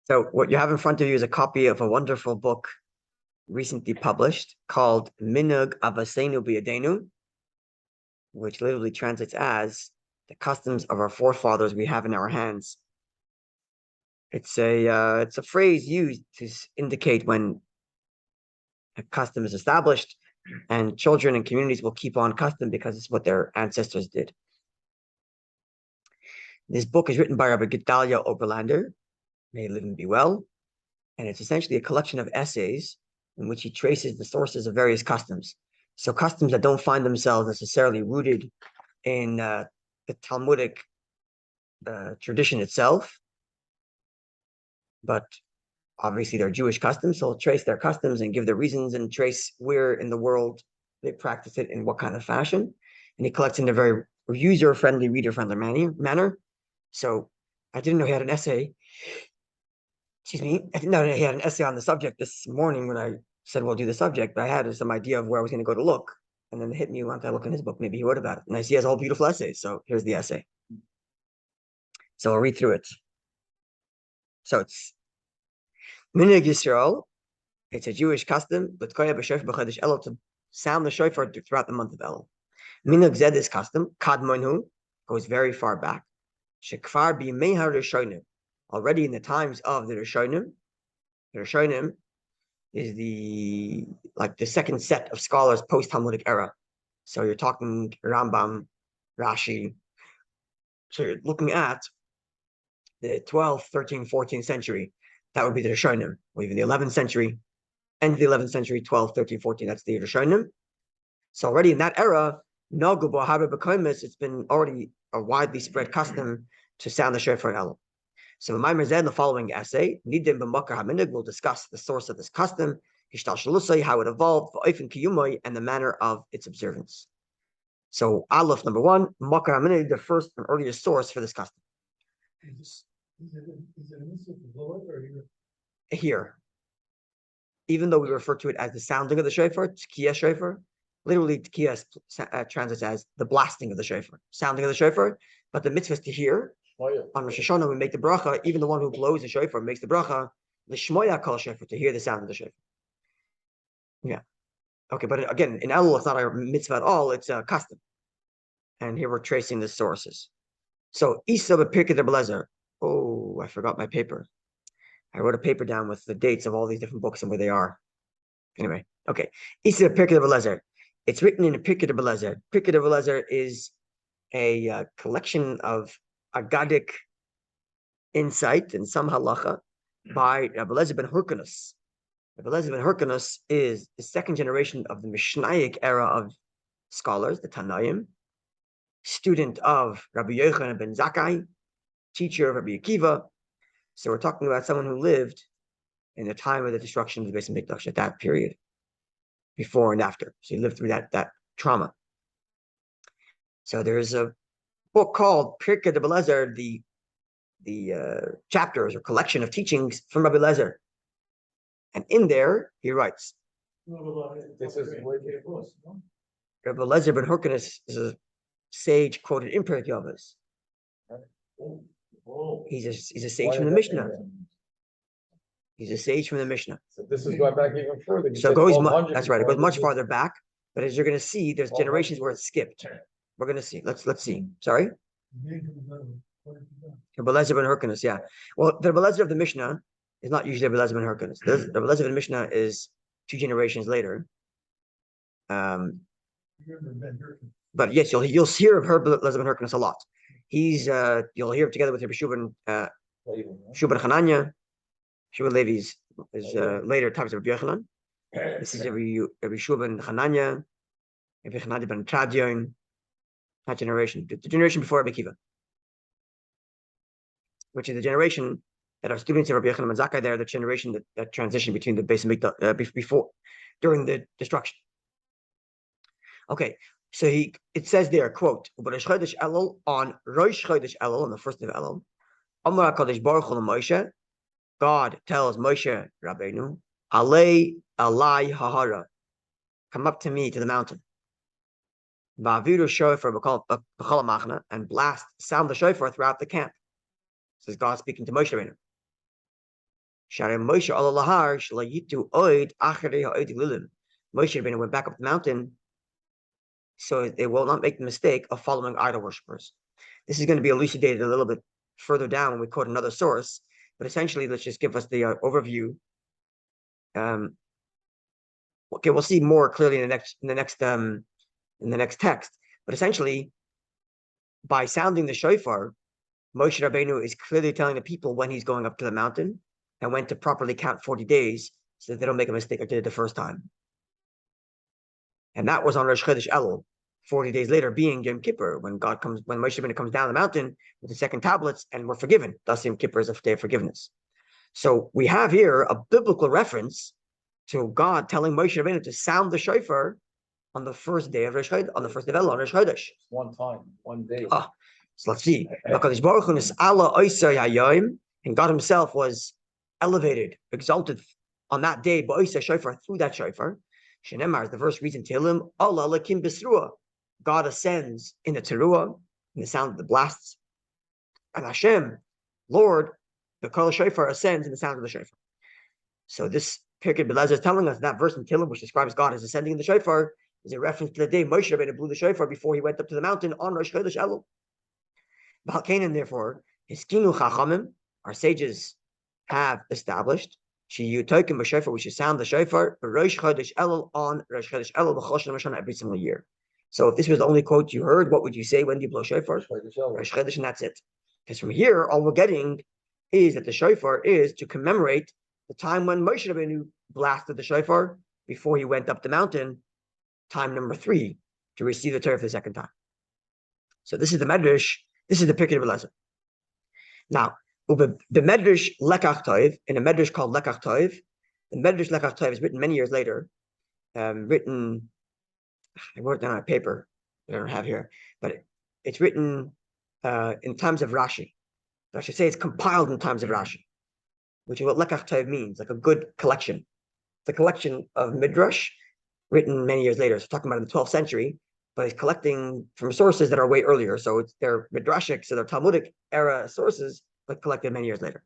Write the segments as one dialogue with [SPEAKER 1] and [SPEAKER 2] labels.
[SPEAKER 1] So what you have in front of you is a copy of a wonderful book recently published called Minug Avasenu Biyadenu, which literally translates as the customs of our forefathers we have in our hands. It's a phrase used to indicate when a custom is established, and children and communities will keep on custom because it's what their ancestors did. This book is written by Rabbi Gedalia Oberlander, may he live and be well, and it's essentially a collection of essays in which he traces the sources of various customs. So customs that don't find themselves necessarily rooted in the Talmudic tradition itself, but obviously they're Jewish customs, so he'll trace their customs and give their reasons and trace where in the world they practice it in what kind of fashion. And he collects in a very user-friendly, reader-friendly manner. So I didn't know he had an essay. Excuse me. I didn't know he had an essay on the subject this morning when I said we'll do the subject, but I had some idea of where I was going to go to look. And then it hit me once I look in his book. Maybe he wrote about it. And I see he has all beautiful essays. So here's the essay. So I'll read through it. So it's Minhag Yisrael. It's a Jewish custom, but to sound the shofar throughout the month of Elul. Minhag Zed, this custom, Kadmonhu, goes very far back. Shekfar b'mehar Rishonim. Already in the times of the Rishonim is the second set of scholars post Talmudic era. So you're talking Rambam, Rashi. So you're looking at the 12th, 13th, 14th century. That would be the Rishonim, or even the 11th century, end of the 11th century, 12, 13, 14. That's the Rishonim. So already in that era, it's been already a widely spread custom to sound the shofar in Elul. So in the following essay, Nidim b'makar haminig will discuss the source of this custom, how it evolved, and the manner of its observance. So Aleph number one, makar haminig, the first and earliest source for this custom.
[SPEAKER 2] Is it below it or
[SPEAKER 1] here? Even though we refer to it as the sounding of the shofar, Tkiya shofar, literally Tkiya translates as the blasting of the shofar, sounding of the shofar, but the mitzvah is to hear. On Rosh Hashanah, we make the bracha, even the one who blows the shofar makes the bracha, l'shmoya kol shofar, to hear the sound of the shofar. Yeah. Okay, but again, in Elul, it's not a mitzvah at all, it's a custom. And here we're tracing the sources. So, Isa b'pirkei Rebbe Lezer. Oh, I forgot my paper. I wrote a paper down with the dates of all these different books and where they are. Anyway, okay. Isa b'pirkei Rebbe Lezer. It's written in the Pirkei Rebbe Lezer. Pirkei Rebbe Lezer is a collection of Agadic insight and some halacha by Rabbi Lezer ben Hyrcanus. Rabbi Lezer ben Hyrcanus is the second generation of the Mishnaic era of scholars, the Tanaim, student of Rabbi Yochanan ben Zakkai, teacher of Rabbi Akiva. So we're talking about someone who lived in the time of the destruction of the Beis Hamikdash, at that period, before and after. So he lived through that trauma. So there's a book called Pirkei Rebbe Lezer, the chapters or collection of teachings from Rabbi Lezer. And in there, he writes,
[SPEAKER 2] this is
[SPEAKER 1] Rabbi Lezer ben Hyrcanus is a sage quoted in Pirkei Avos. He's a sage from the Mishnah. He's a sage from the Mishnah.
[SPEAKER 2] So this is going back even further.
[SPEAKER 1] So it goes that's right. It goes much farther back. But as you're going to see, there's generations where it's skipped. We're going to see. Let's see. Sorry. Rabbi Lezer ben Hyrcanus, yeah. Well, the Rabbi Lezer of the Mishnah is not usually Rabbi Lezer ben Hyrcanus. The Rabbi Lezer of the Mishnah is 2 generations later. But yes, you'll hear of Rabbi Lezer ben Hyrcanus a lot. He's you'll hear him together with Rabbi Shuban Hananya. Shuban Levi is later times of Rabbi Yochanan. This is Rabbi Shuban Hananya, Rabbi Hananya ben Tradion, that generation, the generation before Rabbi Akiva, which is the generation that are students of Rabbi Yochanan ben Zakkai. They're the generation that transitioned between the Beis Hamikdash before, during the destruction. Okay, so it says there, quote, on Rosh Chodesh Elul, on the first of Elul, Amar HaKadosh Baruch Hu Moshe, God tells Moshe Rabbeinu, Alei Alai Hahara, come up to me to the mountain. Va'aviru shofar b'chol machna, and sound the shofar throughout the camp. This is God speaking to Moshe Rabbeinu. Moshe Rabbeinu went back up the mountain, so they will not make the mistake of following idol worshippers. This is going to be elucidated a little bit further down when we quote another source, but essentially, let's just give us the overview. Okay, we'll see more clearly in the next text. But essentially, by sounding the shofar, Moshe Rabbeinu is clearly telling the people when he's going up to the mountain and when to properly count 40 days so that they don't make a mistake like they did the first time. And that was on Rosh Chodesh Elul, 40 days later, being Yom Kippur, when Moshe Rabbeinu comes down the mountain with the second tablets and we're forgiven. Thus, Yom Kippur is a day of forgiveness. So we have here a biblical reference to God telling Moshe Rabbeinu to sound the shofar on the first day of Rosh Chodesh, on the first day of Elul, on Rosh Chodesh.
[SPEAKER 2] One time, one day.
[SPEAKER 1] So let's see. And God Himself was elevated, exalted on that day, through that shofar. Shenemar is the verse reads in Tehillim, Allah lakim besruah. God ascends in the teruah, in the sound of the blasts. And Hashem, Lord, the kol shofar ascends in the sound of the shofar. So this Pirkei Belezer is telling us that verse in Tehillim, which describes God as ascending in the shofar, is a reference to the day Moshe Rabbeinu blew the shofar before he went up to the mountain on Rosh Chodesh Elul. Balkanan, therefore, Hiskinu Chachamim, our sages have established, we should sound the shofar Rosh Chodesh Elul on Rosh Chodesh Elul b'chol shana every single year. So if this was the only quote you heard, what would you say? When do you blow shofar? Rosh Chodesh, and that's it. Because from here, all we're getting is that the shofar is to commemorate the time when Moshe Rabbeinu blasted the shofar before he went up the mountain, time number 3, to receive the Torah for the second time. So this is the Medrash. This is the Pirkei Belezer. Now, the Medrash Lekach Tov, in a Medrash called Lekach Tov, the Medrash Lekach Tov is written many years later. I wrote it down on a paper I don't have here, but it's written in times of Rashi. I should say it's compiled in times of Rashi, which is what Lekach Tov means, like a good collection. It's a collection of Midrash written many years later. So talking about in the 12th century, but he's collecting from sources that are way earlier. So they're Midrashic, so they're Talmudic era sources, but collected many years later.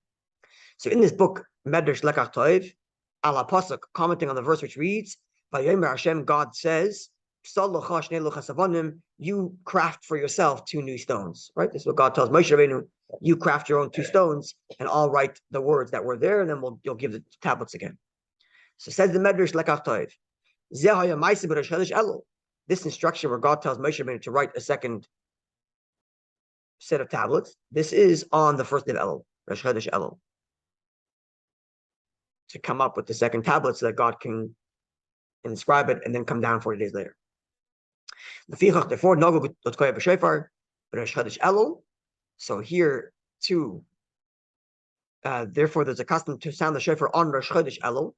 [SPEAKER 1] So in this book, Medrash Lekach Tov, Ala Pasuk, commenting on the verse which reads, Vayomer Hashem, God says, you craft for yourself 2 new stones. Right? This is what God tells Moshe Rabbeinu. You craft your own 2 stones, and I'll write the words that were there, and then you'll give the tablets again. So says the Medrash Lekach Tov, this instruction where God tells Moshe Rabbeinu to write a second set of tablets, this is on the first day of Elul, Rosh Chodesh Elul, to come up with the second tablet so that God can inscribe it and then come down 40 days later. Therefore, so here too, therefore there's a custom to sound the shofar on Rosh Chodesh Elul,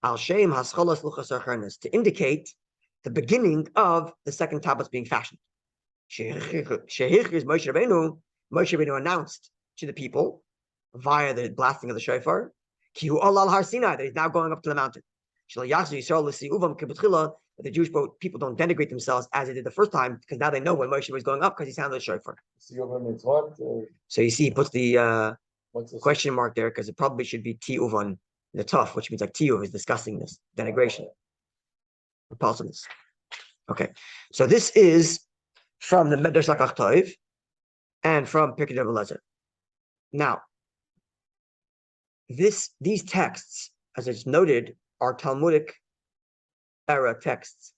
[SPEAKER 1] al shem hascholas luchas archernes, to indicate the beginning of the second tablets being fashioned. Moshe Rabbeinu announced to the people via the blasting of the shofar, that he's now going up to the mountain. That the Jewish people don't denigrate themselves as they did the first time, because now they know when Moshe was going up because he sounded the shofar. So you see, he puts the question mark there because it probably should be ti'uvan, the tough, which means like ti'uv is disgustingness, denigration, repulsiveness. Okay, so this is from the Medrash Lekach Tov and from Pirkei Belezer. Now, these texts, as it's noted, are Talmudic era texts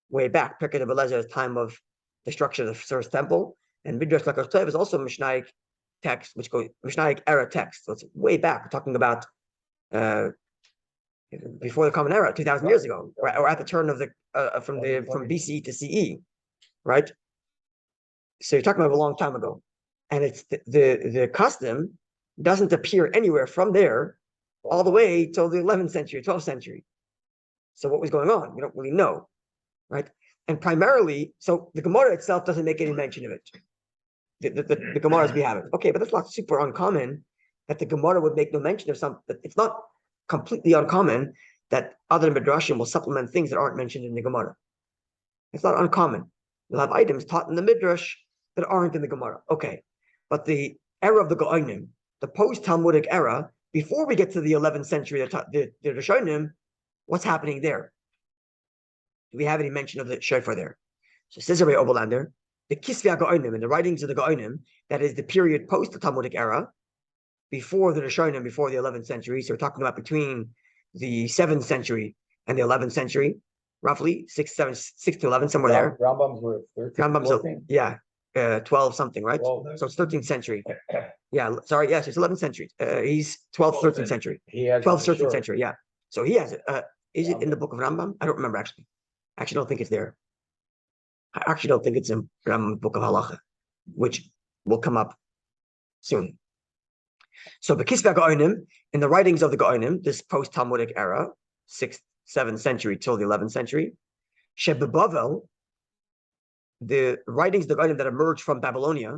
[SPEAKER 1] way back. Pirkei Belezer's time of destruction of the first temple, and Midrash Lekach Tov is also Mishnaic text, which goes Mishnaic era text. So it's way back. We're talking about before the Common Era, 2,000 years ago, or at the turn of the from BC to CE, right? So you're talking about a long time ago, and it's the custom doesn't appear anywhere from there all the way till the 11th century, 12th century. So what was going on? We don't really know, right? And primarily, so the Gemara itself doesn't make any mention of it. The Gemara as we have it. Okay, but that's not super uncommon that the Gemara would make no mention of something. It's not completely uncommon that other Midrashim will supplement things that aren't mentioned in the Gemara. It's not uncommon. You'll have items taught in the Midrash that aren't in the Gemara. Okay, but the era of the Go'onim, the post-Talmudic era, before we get to the 11th century, the Rishonim, what's happening there? Do we have any mention of the shofar there? So says Rabbi Oberlander, the Kisvei HaGaonim, in the writings of the Gaonim, that is the period post the Talmudic era, before the Rishonim, before the 11th century. So we're talking about between the 7th century and the 11th century, roughly 6 to 11, somewhere there.
[SPEAKER 2] Rambam's were 13,
[SPEAKER 1] Rambam's
[SPEAKER 2] 14?
[SPEAKER 1] 12 something, right?
[SPEAKER 2] 12.
[SPEAKER 1] So it's 13th century. Yeah, sorry, yes, it's 11th century. He's 12th, 13th century.
[SPEAKER 2] He has
[SPEAKER 1] 12th, 13th
[SPEAKER 2] sure.
[SPEAKER 1] century, yeah. So he has it. Is it in the book of Rambam? I don't remember actually. I actually don't think it's there. I actually don't think it's in Rambam's book of Halacha, which will come up soon. So Bekisvei HaGaonim, in the writings of the Gaonim, this post-Talmudic era, 6th, 7th century till the 11th century, Shebebavel, the writings of the Gaonim that emerged from Babylonia,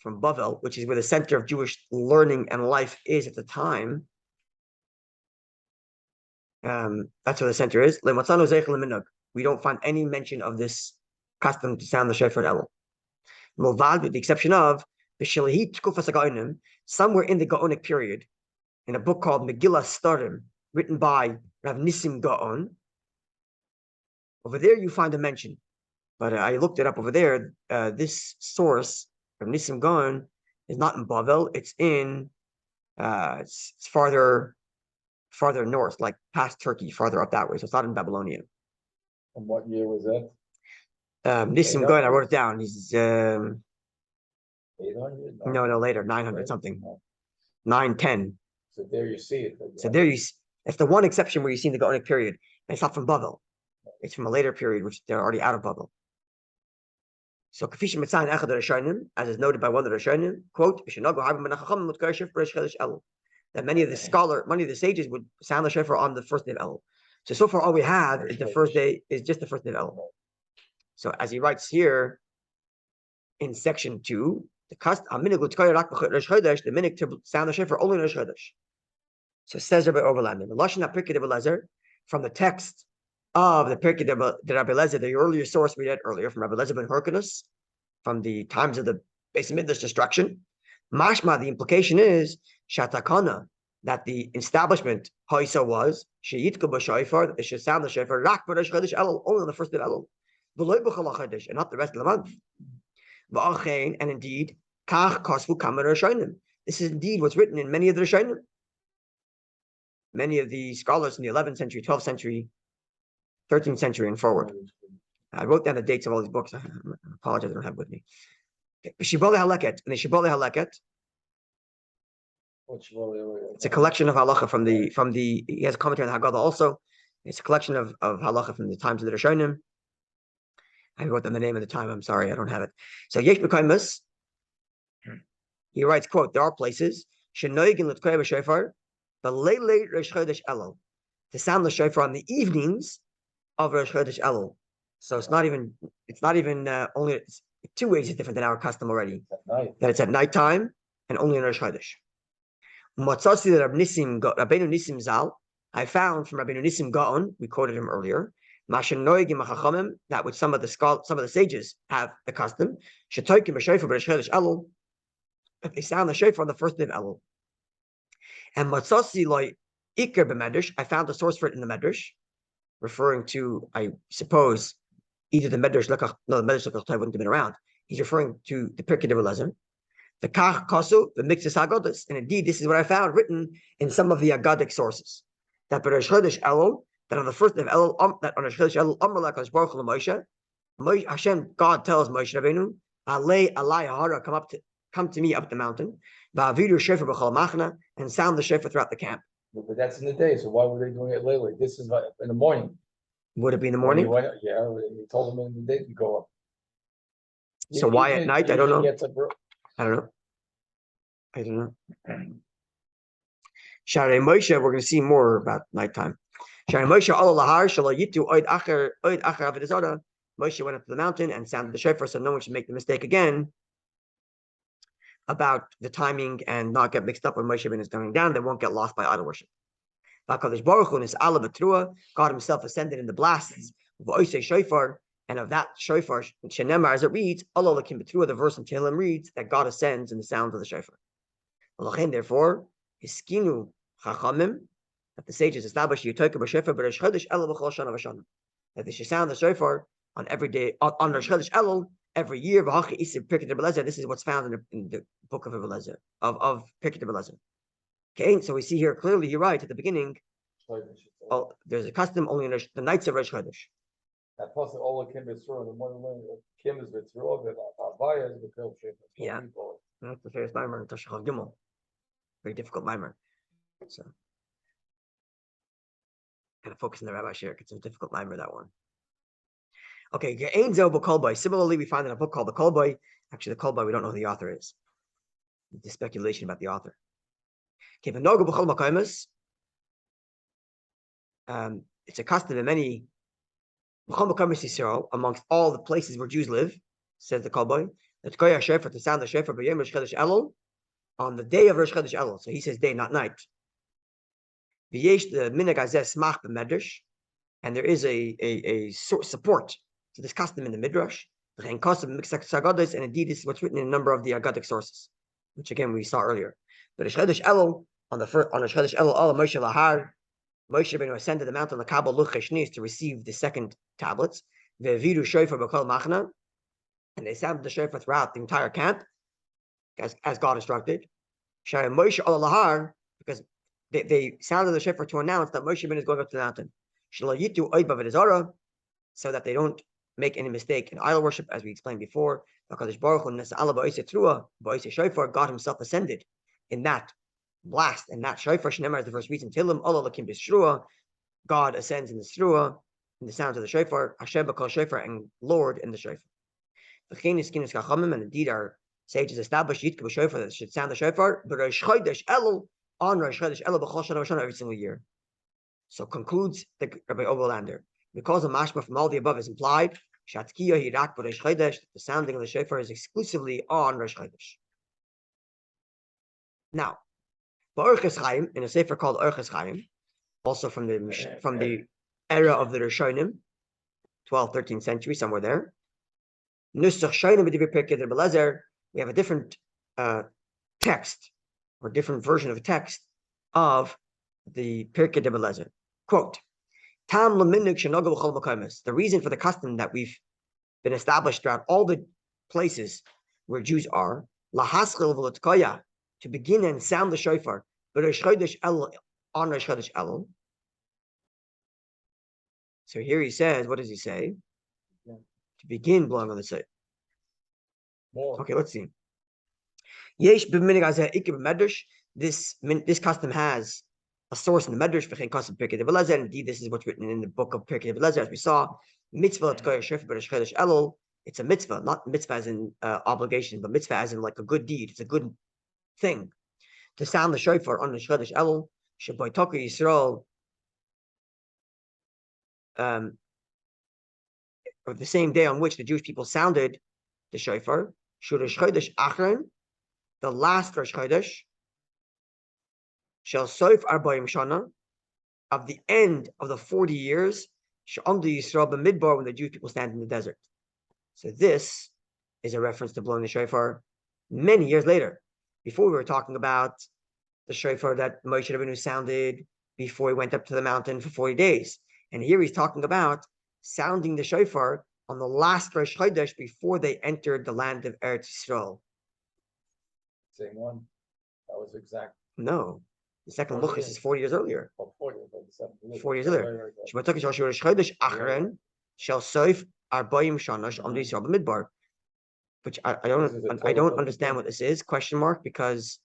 [SPEAKER 1] from Bavel, which is where the center of Jewish learning and life is at the time. That's where the center is. We don't find any mention of this custom to sound the shofar at Elul. With the exception of somewhere in the Gaonic period, in a book called Megillah Starim, written by Rav Nissim Gaon. Over there you find a mention, but I looked it up over there. This source, Rav Nissim Gaon, is not in Bavel. It's in it's farther north, like past Turkey, farther up that way. So it's not in Babylonia.
[SPEAKER 2] And what year was that?
[SPEAKER 1] Nissim Gaon, I wrote it down. He's
[SPEAKER 2] 800?
[SPEAKER 1] no, later, 900 something, 910.
[SPEAKER 2] So there you see it.
[SPEAKER 1] So there you see, that's the one exception where you see in the Gaonic period. And it's not from Bavel. It's from a later period, which they're already out of Bavel. So Kafishim Mitzayin Echad Rishonim, as is noted by one of the Rishonim, quote, that many of the sages would sound the shofar on the first day of Elul. So far all we have is the first day, is just the first day of Elul. So as he writes here in section 2, the minhag to sound the shofar only in Rosh Chodesh. So says Rabbi Oberlander, the Lashon HaPirkei de Belezer, from the text of the Pirkei de Rabbi Lezer, the earlier source we read earlier from Rabbi Lezer ben Hyrcanus, from the times of the Beis Mikdash destruction. Mashma, the implication is shatakana, that the establishment Haisa was sheyitku b'shofar, that they should sound the shofar rak b'Rosh Chodesh Elul, only on the first day of Elul, v'lo b'chol HaChodesh, and not the rest of the month. V'achein, and indeed kach kosvu kama Rishonim. This is indeed what's written in many of the Rishonim. Many of the scholars in the 11th century, 12th century, 13th century, and forward. I wrote down the dates of all these books. I apologize, I don't have it with me. Shibbolei Haleket, and the Shibbolei Haleket. It's a collection of halacha from the. He has a commentary on the Haggadah also. It's a collection of halacha from the times of the Rishonim. I wrote down the name of the time. I'm sorry, I don't have it. So Yesh B'Kaimus, he writes, quote, there are places Shenoigin L'Tkei B'Shofar, the Leilei Rosh Chodesh Elul, to sound the shofar on the evenings of Rosh Chodesh Elul. So it's not even only, it's 2 ways it's different than our custom already. That it's at nighttime and only in Rosh Chodesh. Matzasi that Rabbeinu Nissim Zal, I found from Rabbeinu Nissim Gaon, we quoted him earlier, that which some of the sages have the custom, that they sound the shofar on the first day of Elul. And Matzasi like Iker b'Medrash, I found a source for it in the Medrash, referring to, I suppose, either the Medrash Lekach, no, the Medrash Lekach wouldn't have been around. He's referring to the Pirkei de Belezer, the Kach Kasu, the Mixes Haggadahs, and indeed this is what I found written in some of the Haggadic sources. That Rosh Chodesh Elul, that on the first day of Elul, that on Rosh Chodesh Elul, Amar LaKadosh Baruch Hu Moshe, Hashem, God tells Moshe Rabbeinu, Alei Alai Hara, come to me up the mountain, Va'avidu Shofar b'chol machna, and sound the shofar throughout the camp.
[SPEAKER 2] But that's in the day, so why were they doing it lately? This is in the morning.
[SPEAKER 1] Would it be in the morning?
[SPEAKER 2] He told them in the day to go up.
[SPEAKER 1] So why at night? I don't know. I don't know. Sharei Moshe, we're going to see more about nighttime. Sharei Moshe ala lahar shelo yitu oid acher avodas zarah. Moshe went up to the mountain and sounded the shofar, so no one should make the mistake again about the timing and not get mixed up when Moshe Rabbeinu is coming down. They won't get lost by idol worship. HaKadosh Baruch Hu is ala b'trua. God Himself ascended in the blasts of Oisei shofar, and of that shofar, shenemar, as it reads, Allah lakim b'trua. The verse in Tehillim reads that God ascends in the sound of the shofar. Therefore, Hiskinu chachamim, that the sages established Yutoka b'shofar b'Rosh Chodesh Elul b'chol shana v'shana, that they should sound the shofar on every day on Rosh Chodesh Elul every year. V'hachi isib Pirkei Rebbe. This is what's found in the book of Rebbe Lezer, of Pirkei Rebbe. Okay, so we see here clearly. You're right at the beginning. Oh, there's a custom only in the nights of Rosh Chodesh.
[SPEAKER 2] That plus all the Kim is through, and one Kim is with through of it, Avaya is the Kim shape.
[SPEAKER 1] Yeah, that's the first mimer in Tashachal Gimel. Very difficult mimer. So, kind of focus on the Rabbi share. It's a difficult mimer, that one. Okay, similarly, we find in a book called the Kolboy. Actually, the Kolboy, we don't know who the author is. There's speculation about the author. Okay, it's a custom in many amongst all the places where Jews live, says the Kolboy, to sound the shofar on the day of Rosh Chodesh Elul. So he says day, not night. And there is a support to this custom in the Midrash. And indeed, this is what's written in a number of the Agadic sources, which again we saw earlier. But Rosh Chodesh Elul, on Rosh Chodesh Elul, Moshe Lahar, Moshe Rabbeinu ascended the mountain of Kabul Lucheshnis to receive the second tablets. Ve'vidu shofar b'kol machna, and they sounded the shofar throughout the entire camp, as God instructed. Shai Moshe al Lahar, because they sounded the shofar to announce that Moshe Rabbeinu is going up to the mountain. Shalayitu oiba v'dezara, so that they don't make any mistake in idol worship, as we explained before. HaKadosh Baruch Hu Nesa'ala ba'oseh trua ba'oseh shofar, God Himself ascended in that blast and that shofar. Shneimar is the first reason. Tilim Allah lakim b'shrua, God ascends in the shrua, in the sounds of the shofar. Hashem b'kol shofar, and Lord in the shofar. And indeed our sages established Yitke b'shofar, that should sound the shofar, but Rosh Chodesh Elul, on Rosh Chodesh Elul b'chol shana v'shana, every single year. So concludes the Rabbi Overlander, because a mashma from all the above is implied, Shatkiya hirak b'Rosh Chodesh, the sounding of the shofar is exclusively on Rosh Chodesh. Now, Ba'orches Chaim, in a sefer called Orches Chaim, also from the era of the Rishonim, 12th, 13th century, somewhere there. Nusach Shonim b'divrei Pirkei Rebbe Lezer, we have a different text, or different version of a text of the Pirkei Rebbe Lezer. Quote, Tam l'minuk shenoga b'chol makomis, the reason for the custom that we've been established throughout all the places where Jews are, lahaschil v'lotkoya, to begin and sound the shofar, but Rosh Chodesh Elul, on Rosh Chodesh Elul. So here he says, what does he say? Yeah. To begin blowing on the site. Okay, let's see. Yesh b'minig hazeh ikar b'medrash. This custom has a source in the Medrash. V'chein custom Pirkei Rebbe Lezer. Indeed, this is what's written in the book of Pirkei Rebbe Lezer, as we saw. Mitzvah l'tkoya shofar b'Rosh Chodesh Elul. It's a mitzvah, not mitzvah as in obligation, but mitzvah as in like a good deed. It's a good thing to sound the shofar on the Chodesh Elul. Sheboy Toker Yisrael, of the same day on which the Jewish people sounded the shofar, Rosh Chodesh Achron, the last Rosh Chodesh, Shel Soif Arbayim Shana, of the end of the 40 years, She'amdu Yisrael b'Midbar, when the Jewish people stand in the desert. So this is a reference to blowing the shofar many years later. Before we were talking about the shofar that Moshe Rabbeinu sounded before he went up to the mountain for 40 days. And here he's talking about sounding the shofar on the last Rosh Chodesh before they entered the land of Eretz Yisrael.
[SPEAKER 2] Same one. That was exact.
[SPEAKER 1] No. The second Luchas is 40 years earlier.
[SPEAKER 2] Oh, 40
[SPEAKER 1] years earlier. Rosh Chodesh Achron shall soif Arbayim Shana She'amdu Yisrael b'Midbar. Which I don't understand what this is, question mark, because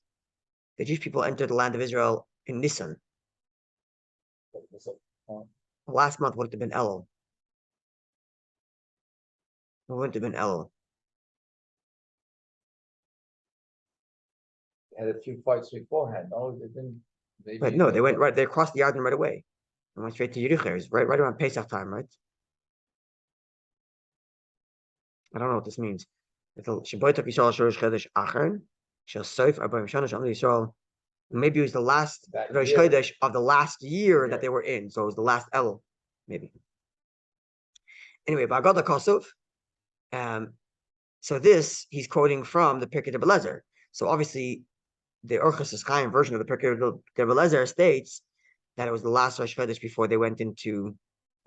[SPEAKER 1] the Jewish people entered the land of Israel in Nisan. Last month would have been Elul. It wouldn't have been Elul.
[SPEAKER 2] They had a few fights beforehand. No, they didn't.
[SPEAKER 1] But no, they went right. They crossed the Yarden right away and went straight to Yericho. It was right around Pesach time, right? I don't know what this means. Maybe it was the last Rosh Chodesh of the last year that they were in. So it was the last Elul, maybe. Anyway, Ba'agada Kosov. So this, he's quoting from the Pirkei Rebbe Lezer. So obviously, the Orchos Chaim version of the Pirkei Rebbe Lezer states that it was the last Rosh Chodesh before they went into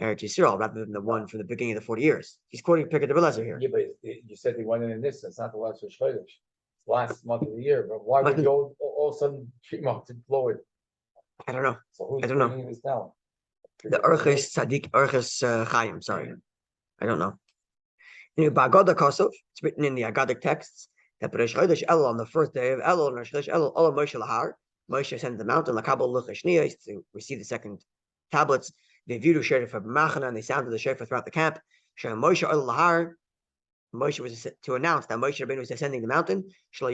[SPEAKER 1] Eretz Yisrael, rather than the one from the beginning of the 40 years. He's quoting Pirkei Rebbe Lezer here.
[SPEAKER 2] Yeah, but you said they went in this. It's not the last Rosh Chodesh. It's last month of the year. But why would you all of a sudden 3 months in Florida?
[SPEAKER 1] I don't know.
[SPEAKER 2] So who's
[SPEAKER 1] I don't know.
[SPEAKER 2] bringing this down?
[SPEAKER 1] The Orchos Chaim. Sorry, I don't know. In Ba'agada Kosov, it's written in the Agadic texts that Rosh Chodesh Elul, on the first day of Elul, and Rosh Chodesh Elul, Allah Moshe Lahar, Moshe ascended the mountain, Lakabel Luchashniyos, to receive the second tablets. They viewed a shofar for Machana, and they sounded the shofar throughout the camp. Showing Moshe Elul Lahar, Moshe was to announce that Moshe Rabbeinu was ascending the mountain. That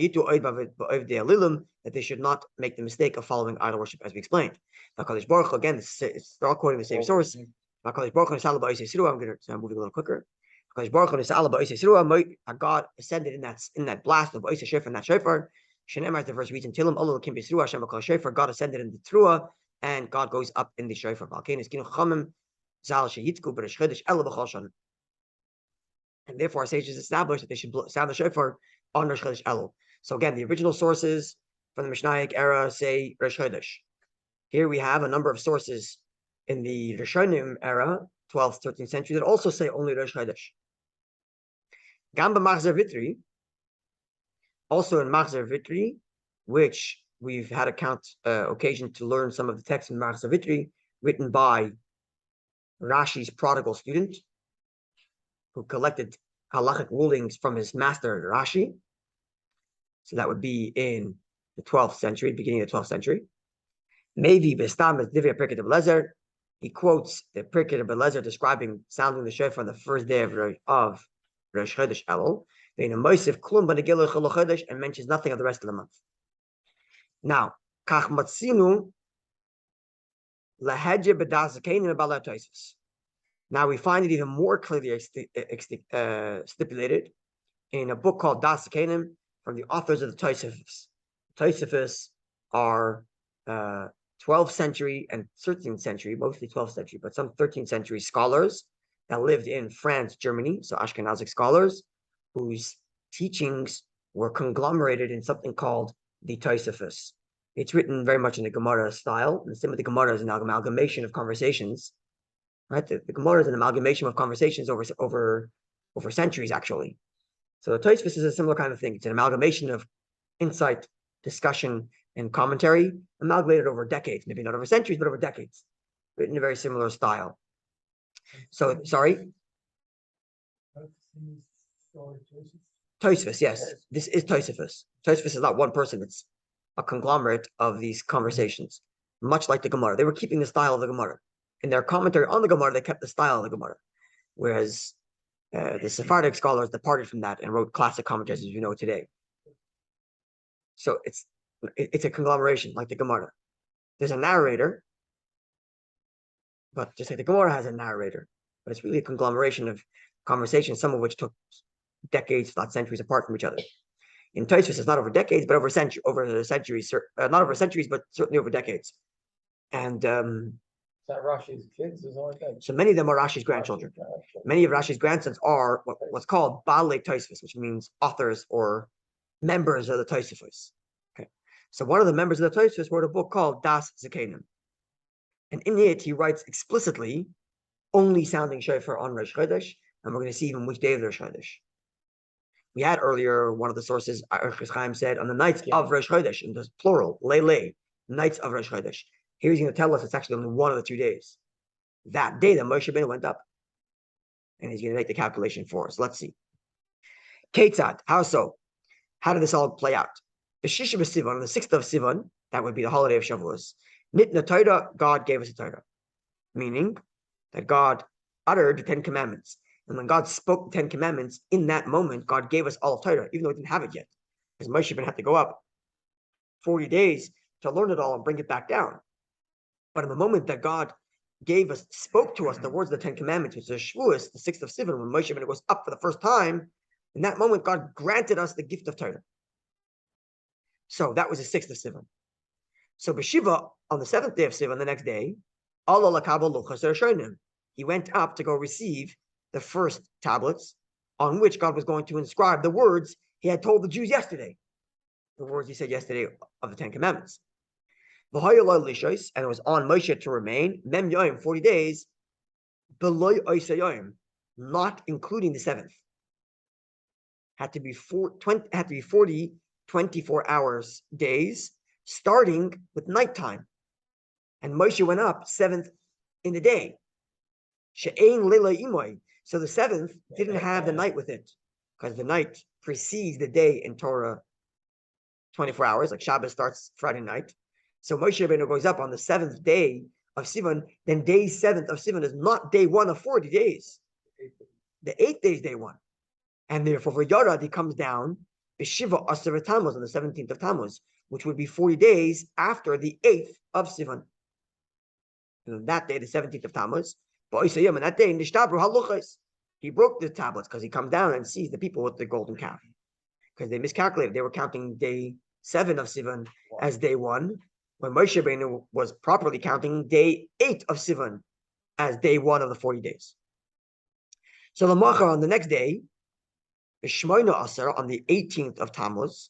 [SPEAKER 1] they should not make the mistake of following idol worship, as we explained. Hakadosh Baruch Hu, again, they're all quoting the same source. Hakadosh Baruch Hu, I'm going to move a little quicker. Hakadosh Baruch Hu, God ascended in that blast of Oisei Shofar, and that shofar. Shenemar is the verse reads in Tilim, Allah Kim Bisruah, Hashem Kol Shofar. God ascended in the Trua, and God goes up in the shofar. And therefore, our sages established that they should sound the shofar on Rosh Chodesh Elul. So again, the original sources from the Mishnaic era say Rosh Chodesh. Here we have a number of sources in the Rishonim era, 12th, 13th century, that also say only Rosh Chodesh. Gamba Machzer Vitri, also in Machzer Vitri, which we've had occasion to learn some of the texts in Machzer Vitri, written by Rashi's prodigal student, who collected halachic rulings from his master Rashi. So that would be in the 12th century, beginning of the 12th century. Maybe Bestam is Divya Pirkei Rebbe Lezer. He quotes the Pirkei Rebbe Lezer describing sounding the shofar on the first day of Rosh Chodesh Elul. And mentions nothing of the rest of the month. Now, Kach Matzinu Lahedje B'das Zakenim B'ala Tosfos. Now we find it even more clearly stipulated in a book called Das Zakenim from the authors of the Tosfos. Tosfos are 12th century and 13th century, mostly 12th century, but some 13th century scholars that lived in France, Germany, so Ashkenazic scholars, whose teachings were conglomerated in something called the Tosfos. It's written very much in the Gemara style, and the same with the Gemara is an amalgamation of conversations. Right, the Gemara is an amalgamation of conversations over centuries, actually. So the Tosfos is a similar kind of thing. It's an amalgamation of insight, discussion, and commentary, amalgamated over decades, maybe not over centuries, but over decades, written in a very similar style. So, sorry? Tosfos, yes. This is Tosfos. Tosfos is not one person. It's a conglomerate of these conversations, much like the Gemara. They were keeping the style of the Gemara. In their commentary on the Gemara, they kept the style of the Gemara, whereas the Sephardic scholars departed from that and wrote classic commentaries as you know today. So it's a conglomeration like the Gemara. There's a narrator, but just like the Gemara has a narrator, but it's really a conglomeration of conversations, some of which took decades, not centuries apart from each other. In Tosfos, it's not over decades, but over centuries, not over centuries, but certainly over decades. And
[SPEAKER 2] that Rashi's kids is only that.
[SPEAKER 1] So many of them are Rashi's grandchildren. Many of Rashi's grandsons are what's called Balei Tosfos, which means authors or members of the Tosfos. Okay, so one of the members of the Tosfos wrote a book called Das Zakenim, and in it he writes explicitly only sounding shofar on Rosh Chodesh, and we're going to see even which day of Rosh Chodesh. We had earlier one of the sources, Orchos Chaim said, on the nights of Rosh Chodesh, and there's plural, Leilei, nights of Rosh Chodesh. Here he's going to tell us it's actually only one of the 2 days. That day that Moshe Rabbeinu went up. And he's going to make the calculation for us. Let's see. Ketzad, how so? How did this all play out? B'shisha b'Sivan, on the 6th of Sivan, that would be the holiday of Shavuos. Nitna Torah, God gave us a Torah. Meaning that God uttered the 10 commandments. And when God spoke the 10 commandments, in that moment, God gave us all of Torah, even though we didn't have it yet. Because Moshe Rabbeinu had to go up 40 days to learn it all and bring it back down. But in the moment that God spoke to us the words of the 10 commandments, which is Shavuos, the 6th of Sivan, when Moshe Rabbeinu goes up for the first time, in that moment, God granted us the gift of Torah. So that was the 6th of Sivan. So B'Shiva, on the 7th day of Sivan, the next day, he went up to go receive the first tablets on which God was going to inscribe the words he had told the Jews yesterday. the words he said yesterday of the Ten Commandments. And it was on Moshe to remain, 40 days, not including the seventh. Had to be 40, 24 hours days, starting with nighttime. And Moshe went up seventh in the day. So the seventh didn't have the night with it, because the night precedes the day in Torah 24 hours, like Shabbos starts Friday night. So Moshe Rabbeinu goes up on the seventh day of Sivan, then day 7th of Sivan is not day 1 of 40 days. The 8th day is day 1. And therefore for Yarad, he comes down B'Shiva Asar Tammuz on the 17th of Tammuz, which would be 40 days after the 8th of Sivan. And on that day, the 17th of Tammuz, and that day, he broke the tablets because he comes down and sees the people with the golden calf. Because they miscalculated. They were counting day 7 of Sivan as day 1, when Moshe Rabbeinu was properly counting day 8 of Sivan as day 1 of the 40 days. So the Macha on the next day, Shmoina Asar, on the 18th of Tammuz,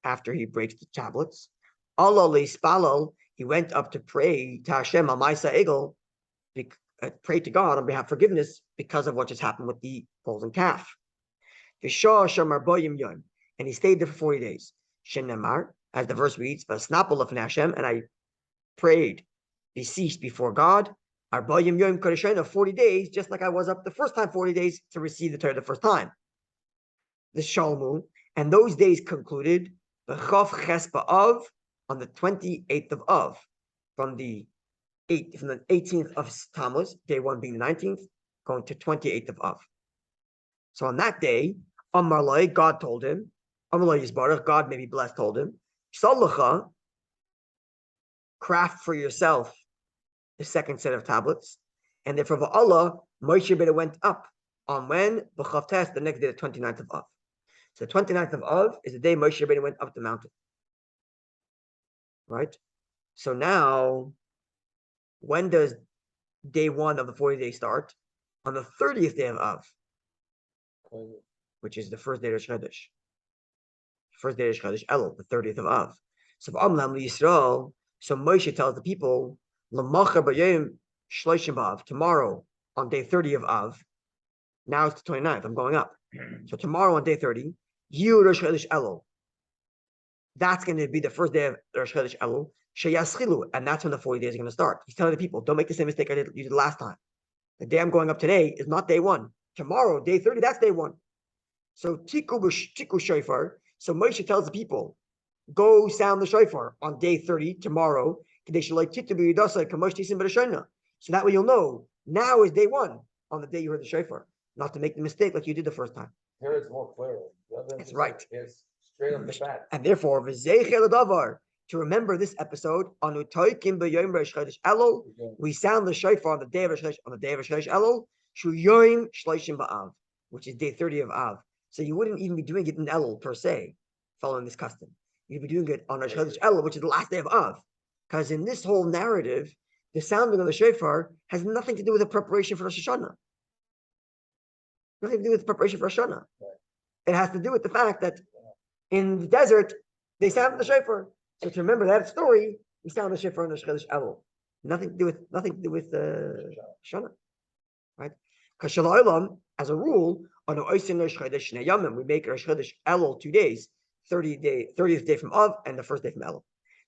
[SPEAKER 1] after he breaks the tablets, Allah Spalal, he went up to pray to Hashem al Maisa Egel, pray to God on behalf of forgiveness because of what just happened with the golden calf. And he stayed there for 40 days. Shenemar, as the verse reads, and I prayed, beseeched before God, 40 days, just like I was up the first time 40 days to receive the Torah the first time. The Shalmu, and those days concluded of on the 28th of Av, from the 18th of Tammuz, day 1 being the 19th, going to 28th of Av. So on that day, Amarlai, God told him, Amarlai Yisbarach, God may be blessed, told him, Salacha, craft for yourself the second set of tablets. And therefore, for Allah, Moshe Rabbeinu went up on when? B'chavtes, the next day, the 29th of Av. So the 29th of Av is the day Moshe Rabbeinu went up the mountain. Right? So now, when does day 1 of the 40 days start? On the 30th day of Av, which is the first day of Chodesh. First day of Chodesh Elul, the 30th of Av. So Yisrael, so Moshe tells the people, tomorrow on day 30 of Av, now it's the 29th, I'm going up. So tomorrow on day 30, Rosh Chodesh Elul. That's going to be the first day of Rosh Chodesh Elul, and that's when the 40 days are going to start. He's telling the people, don't make the same mistake you did last time. The day I'm going up today is not day 1. Tomorrow, day 30, that's day 1. So Tiku Shofar. So Moshe tells the people, go sound the shofar on day 30, tomorrow. So that way you'll know, now is day 1 on the day you heard the shofar, not to make the mistake like you did the first time.
[SPEAKER 2] Here it's more clear.
[SPEAKER 1] That's right.
[SPEAKER 2] It's straight on the bat.
[SPEAKER 1] And therefore, to remember this episode, we sound the shofar on the day of Rosh Chodesh Elul, which is day 30 of Av. So you wouldn't even be doing it in Elul per se, following this custom. You'd be doing it on Rosh Chodesh Elul, which is the last day of Av. Because in this whole narrative, the sounding of the shofar has nothing to do with the preparation for Rosh Hashanah. Nothing to do with the preparation for Rosh Hashanah. Right. It has to do with the fact that in the desert, they sound the shofar. So to remember that story, we sound the shofar on Rosh Chodesh Elul. Nothing to do with Hashanah. Right? Because Shalom, as a rule, on the Oisin Rosh Chodesh Shnei Yamim, we make Rosh Chodesh Elul 2 days, 30th day from Av and the first day from Elul.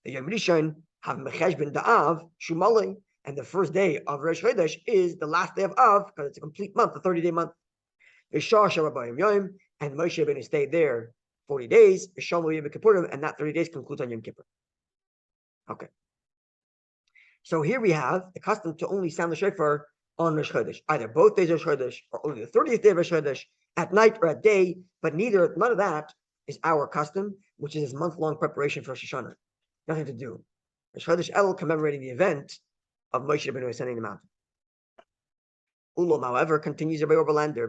[SPEAKER 1] The Yom Rishon have Mecheshbin Da'av Shumalei, and the first day of Rosh Chodesh is the last day of Av, because it's a complete month, a 30-day month. And Moshe Rabbeinu stayed there 40 days, and that 30 days concludes on Yom Kippur. Okay. So here we have the custom to only sound the shofar on Rosh Chodesh, either both days of Rosh Chodesh or only the 30th day of Rosh Chodesh, at night or at day, but none of that is our custom, which is this month-long preparation for Rosh Hashanah. Nothing to do. Rosh Chodesh Elul commemorating the event of Moshe Rabbeinu ascending the mountain. Ulam, however, continues Rabbi Oberlander,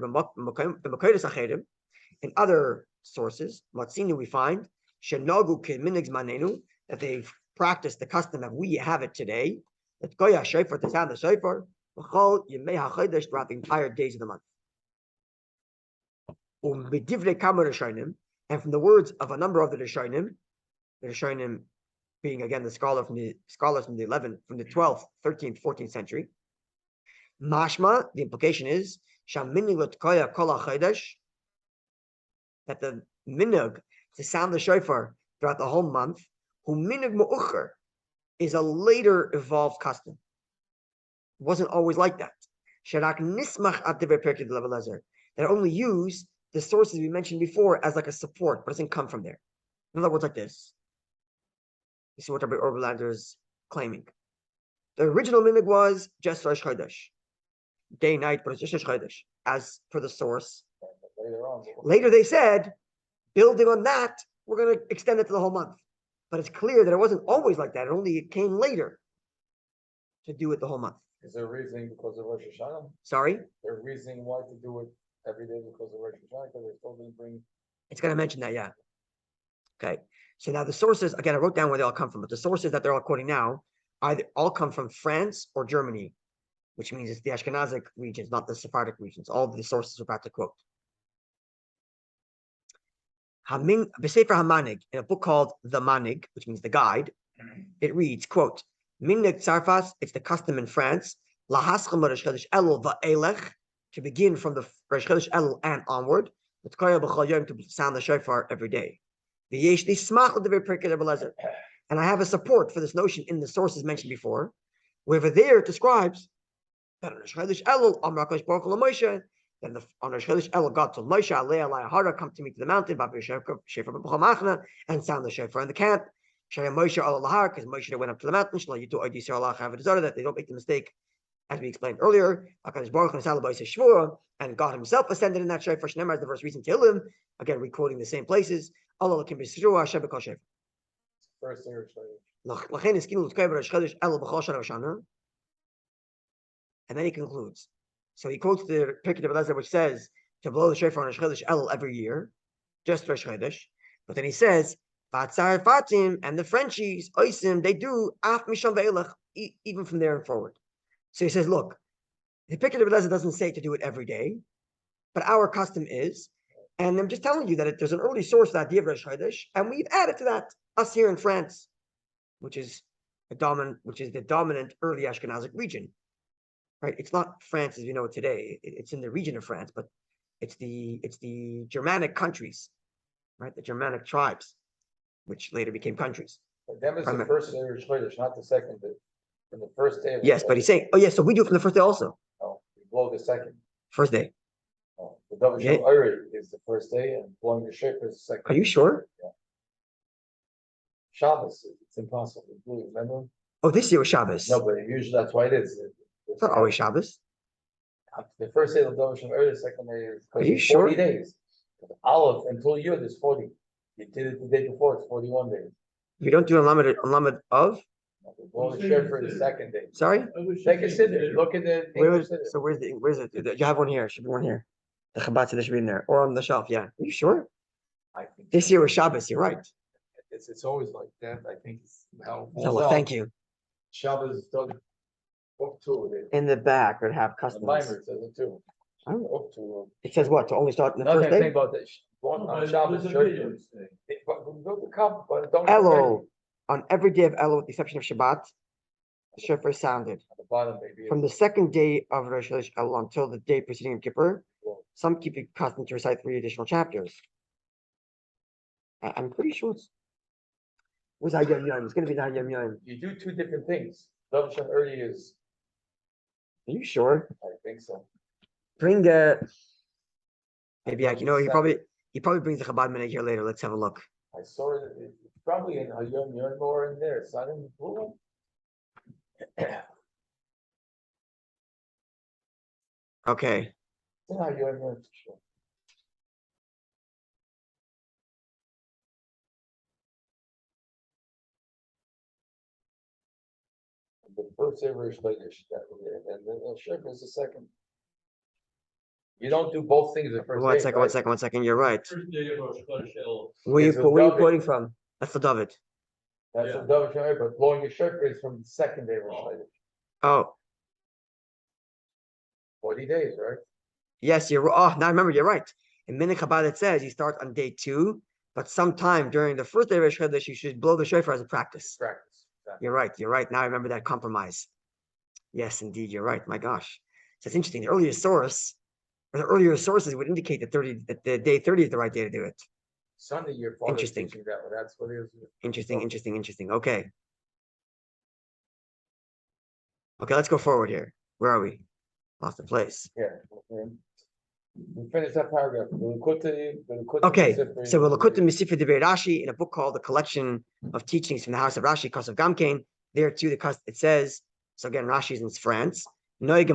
[SPEAKER 1] in other sources, Matzinu, we find, that they've practiced the custom that we have it today, that Goya Shofar to sound the Shofar, throughout the entire days of the month. And from the words of a number of the Rishonim being again the scholars from the 12th, 13th, 14th century. Mashma, the implication is that the minhag to sound the shofar throughout the whole month, who minhag mu'ucher, is a later evolved custom. It wasn't always like that. That only use the sources we mentioned before as like a support, but it doesn't come from there. In other words, like this. You see what Rabbi Oberlander is claiming. The original minhag was just Rosh Chodesh, day, night, but it's just Rosh Chodesh, as per the source. Later they said, building on that, we're going to extend it to the whole month. But it's clear that it wasn't always like that. It came later to do it the whole month.
[SPEAKER 2] Is there a reasoning because of Rosh Hashanah?
[SPEAKER 1] Sorry?
[SPEAKER 2] There's a reasoning why to do it every day because of Rosh Hashanah, because they still didn't bring.
[SPEAKER 1] It's going to mention that, yeah. Okay. So now the sources, again, I wrote down where they all come from, but the sources that they're all quoting now either all come from France or Germany, which means it's the Ashkenazic regions, not the Sephardic regions. All of the sources we're about to quote. B'Sefer HaManig, in a book called The Manig, which means the guide, it reads, quote, Minhag Tzarfas, it's the custom in France, Lahaschem Rosh Chodesh Elul va'elech, to begin from the Rosh Chodesh Elul and onward, to sound the shofar every day. And I have a support for this notion in the sources mentioned before, where there it describes that on Rosh Chodesh Elul, Amar HaKadosh Baruch Hu LaMoshe, then on Rosh Chodesh Elul, God told Moshe, Alei Alai Hara, come to me to the mountain, and sound the shofar in the camp. Moshe Al Lahar, because Moshe went up to the mountain, that they don't make the mistake, as we explained earlier. And God Himself ascended in that shofar. Shneimar is the verse recent Tehillim, again recording the same places. First day and then he concludes. So he quotes the Pirkei Eliezer, which says to blow the shofar on Rosh Chodesh Elul every year, just Rosh Chodesh. But then he says, Vatzar Fatim and the Frenchies, Oisim, they do Af Misham Ve'elach, even from there and forward. So he says, look, the Pirkei Eliezer doesn't say to do it every day, but our custom is, and I'm just telling you that there's an early source of the idea of Rosh Chodesh, and we've added to that, us here in France, which is the dominant early Ashkenazic region. Right? It's not France as we know it today. It's in the region of France, but it's the Germanic countries, right? The Germanic tribes, which later became countries.
[SPEAKER 2] But that was the first day of Rosh Chodesh, not the second day. From the first day.
[SPEAKER 1] Yes, but he's saying, oh yes, so we do it from the first day also.
[SPEAKER 2] No, we blow the second.
[SPEAKER 1] First day.
[SPEAKER 2] No, the Davar Shem Ori is the first day, and blowing the shofar is the second.
[SPEAKER 1] Are you sure?
[SPEAKER 2] Yeah. Shabbos, it's impossible to believe. Remember?
[SPEAKER 1] Oh, this year was Shabbos.
[SPEAKER 2] No, but usually that's why it is.
[SPEAKER 1] It's not always Shabbos.
[SPEAKER 2] The first day of the Davar Shem Ori, the second day is.
[SPEAKER 1] Are you
[SPEAKER 2] 40
[SPEAKER 1] sure?
[SPEAKER 2] days. Olive until year there's 40. You did it the day before, it's 41 days.
[SPEAKER 1] You don't do a lamed of?
[SPEAKER 2] Blow the shofar the second day.
[SPEAKER 1] Sorry?
[SPEAKER 2] Take a siddur. Look at the.
[SPEAKER 1] So where's it? You have one here. Should be one here. The Chabad Siddur should be in there, or on the shelf. Yeah. Are you sure?
[SPEAKER 2] I think
[SPEAKER 1] this year was Shabbos. You're right.
[SPEAKER 2] It's always like that. I think it's how.
[SPEAKER 1] So, thank you.
[SPEAKER 2] Shabbos is done up to it.
[SPEAKER 1] In the back, would have customs.
[SPEAKER 2] The Mimer says it too.
[SPEAKER 1] Oh.
[SPEAKER 2] Up to.
[SPEAKER 1] It says what? To only start in the
[SPEAKER 2] Nothing
[SPEAKER 1] first day.
[SPEAKER 2] Think about that. On Shabbos, don't.
[SPEAKER 1] Elul, on every day of Elul, with the exception of Shabbat, the shofar sounded.
[SPEAKER 2] At the bottom, maybe.
[SPEAKER 1] From the second day of Rosh Chodesh Elul until the day preceding Yom Kippur, some keep it custom to recite 3 additional chapters. I'm pretty sure it's. What's Hayom Yom? It's going to be the Hayom Yom.
[SPEAKER 2] You do 2 different things. Davar Shem Ori is.
[SPEAKER 1] Are you sure?
[SPEAKER 2] I think so.
[SPEAKER 1] Bring maybe he probably brings the Chabad minute here later. Let's have a look.
[SPEAKER 2] I saw it. It's probably in Hayom Yom or in there. It's not in the blue one.
[SPEAKER 1] Okay.
[SPEAKER 2] It's in Hayom Yom for sure. The first day of Rosh Chodesh, and then the shofar is the second. You don't do both things the first day.
[SPEAKER 1] One second. You're right.
[SPEAKER 3] First day of Rosh Chodesh Elul.
[SPEAKER 1] Where are you quoting from? That's the David.
[SPEAKER 2] That's the Davar Shem Ori, but blowing your shofar is from the second day of Rosh Chodesh.
[SPEAKER 1] Oh.
[SPEAKER 2] 40 days, right?
[SPEAKER 1] Yes, you're. Oh, now I remember. You're right. In Minhag Chabad it says you start on day 2 But sometime during the first day of Rosh Chodesh, you should blow the shofar as a practice.
[SPEAKER 2] Practice. Exactly.
[SPEAKER 1] You're right. Now I remember that compromise. Yes, indeed, you're right. My gosh. So it's interesting. The earliest sources would indicate that the day 30 is the right day to do it.
[SPEAKER 2] Sunday, your father's
[SPEAKER 1] Interesting.
[SPEAKER 2] teaching that. That's what it is.
[SPEAKER 1] Interesting. Okay. Okay, let's go forward here. Where are we? Lost the place.
[SPEAKER 2] Yeah. We finished that paragraph.
[SPEAKER 1] Okay, so we'll look at the Misifa de Rashi in a book called The Collection of Teachings from the House of Rashi, Kos of Gamkein. There too, it says, so again, Rashi is in France. The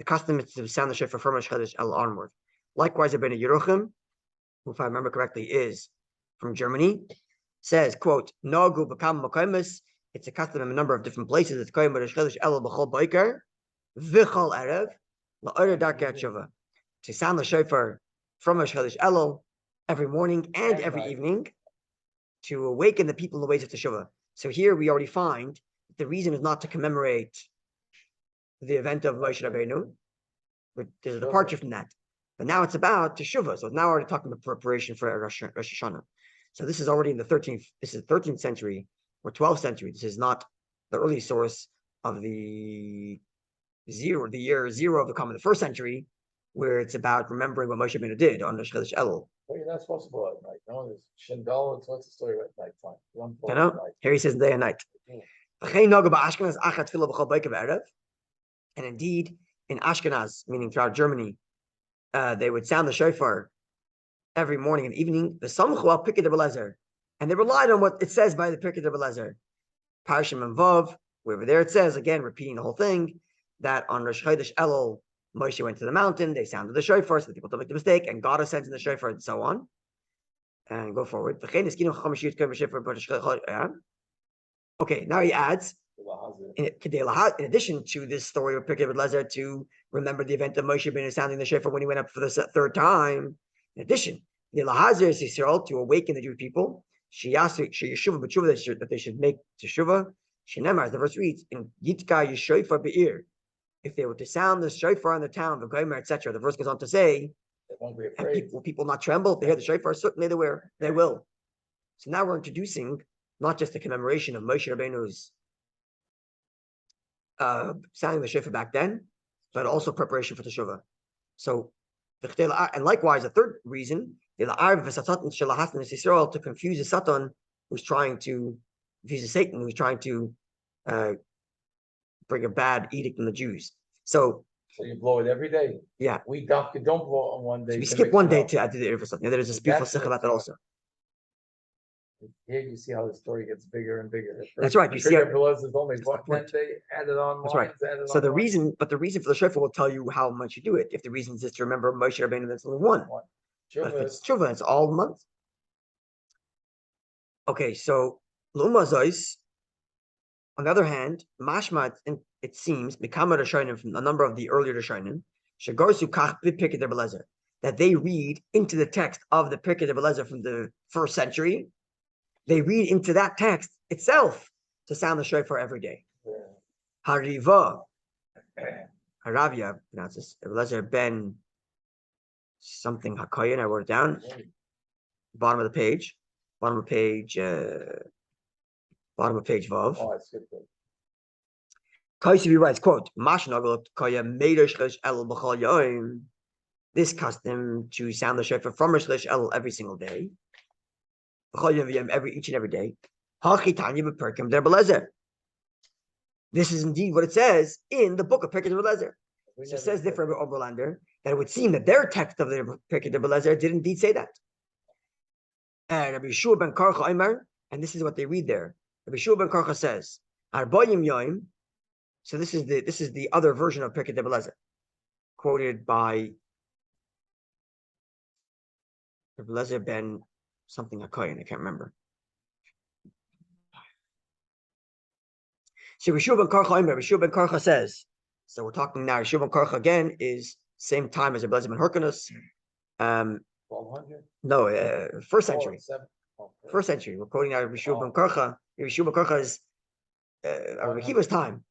[SPEAKER 1] custom is to sound the shofar from Rosh Chodesh El onward. Likewise, Ibn Yeruchim, who, if I remember correctly, is from Germany, says, quote, Nagu Bakam Makoimus, it's a custom in a number of different places. It's Koyim Rosh Chodesh El B'chol Boiker, V'chol Erev, La'orah Darkei Tshuva, to sound the shofar from Rosh Chodesh Elul every morning and every evening to awaken the people in the ways of Teshuvah. So here we already find the reason is not to commemorate the event of Moshe Rabbeinu, but there's a departure from that. But now it's about Teshuvah. So now we're already talking about preparation for Rosh Hashanah. So this is already in the 13th century or 12th century. This is not the early source of the year zero of the first century, where it's about remembering what Moshe Rabbeinu did on Rosh Chodesh Elul.
[SPEAKER 2] Well, you're not supposed to blow at night. No, there's Shindal. What's the story at night time?
[SPEAKER 1] You know, here he says day and night. And indeed, in Ashkenaz, meaning throughout Germany, they would sound the shofar every morning and evening. The Samchu al Pirkei de Belezer, and they relied on what it says by the Pirkei de Belezer. Parashim and Vav, wherever there it says, again repeating the whole thing, that on Rosh Chodesh Elul, Moshe went to the mountain, they sounded the shofar so that people don't make the mistake, and God ascends in the shofar, and so on. And go forward. Okay, now he adds, in addition to this story of Pirkei Lezer, to remember the event of Moshe Rabbeinu sounding the shofar when he went up for the third time. In addition, the Lahazir is Yisrael, to awaken the Jewish people, that they should make teshuvah. Shenemar, the verse reads, in Yitka Yishofar Be'ir, if they were to sound the shofar in the town, the Gomer, etc. The verse goes on to say, will people not tremble if they hear the shofar? Certainly they will. So now we're introducing not just the commemoration of Moshe Rabbeinu's sounding the shofar back then, but also preparation for teshuvah. So, and likewise, the third reason, to confuse the Satan who's trying to, confuse the Satan who's trying to bring a bad edict on the Jews. So
[SPEAKER 2] you blow it every day.
[SPEAKER 1] Yeah.
[SPEAKER 2] We don't blow it on one day.
[SPEAKER 1] So we skip one day to add to the Erev Satan. There's a beautiful sikh about that also.
[SPEAKER 2] Here you see how the story gets bigger and bigger.
[SPEAKER 1] That's right. You see,
[SPEAKER 2] is only one day added on.
[SPEAKER 1] That's right. So the reason for the shofar will tell you how much you do it. If the reason is just to remember Moshe Rabbeinu, that's only one. But if it's tshuva, it's all month. Okay, so Lumazos, on the other hand, mashma, it seems, Mikama Rishonim, from a number of the earlier Rishonim, Shagorsu Kach Pirkei de Belezer, that they read into the text of the Pirkei de Belezer from the first century. They read into that text itself to sound the shofar every day. Hariva, Haravia pronounces Belezer ben something Hakoyan. I wrote it down. Bottom of page Vav.
[SPEAKER 2] Oh, I skipped it.
[SPEAKER 1] Kaisivi writes, quote, this custom to sound the shofar from Rosh Chodesh Elul every single day, each and every day. This is indeed what it says in the book of Pirkei de Belezer. So it says different Oberlander that it would seem that their text of the Pirkei de Belezer did indeed say that. Rabbi Yeshua ben Karcha Omer, and this is what they read there. Rabbi Yeshua ben Karcha says, Arboyim Yoim. So this is the other version of Pirkei de Belezer, quoted by Rabbi Lezer ben something Hakoyan, I can't remember. So Rabbi Yeshua ben Karcha says, so we're talking now, Rabbi Yeshua ben Karcha again is same time as Rabbi Lezer ben Hyrcanus.
[SPEAKER 2] 1200?
[SPEAKER 1] No, first century. First century. We're quoting now Rabbi Yeshua ben Karcha. Rabbi Yeshua ben Karcha is Rabbi Akiva's time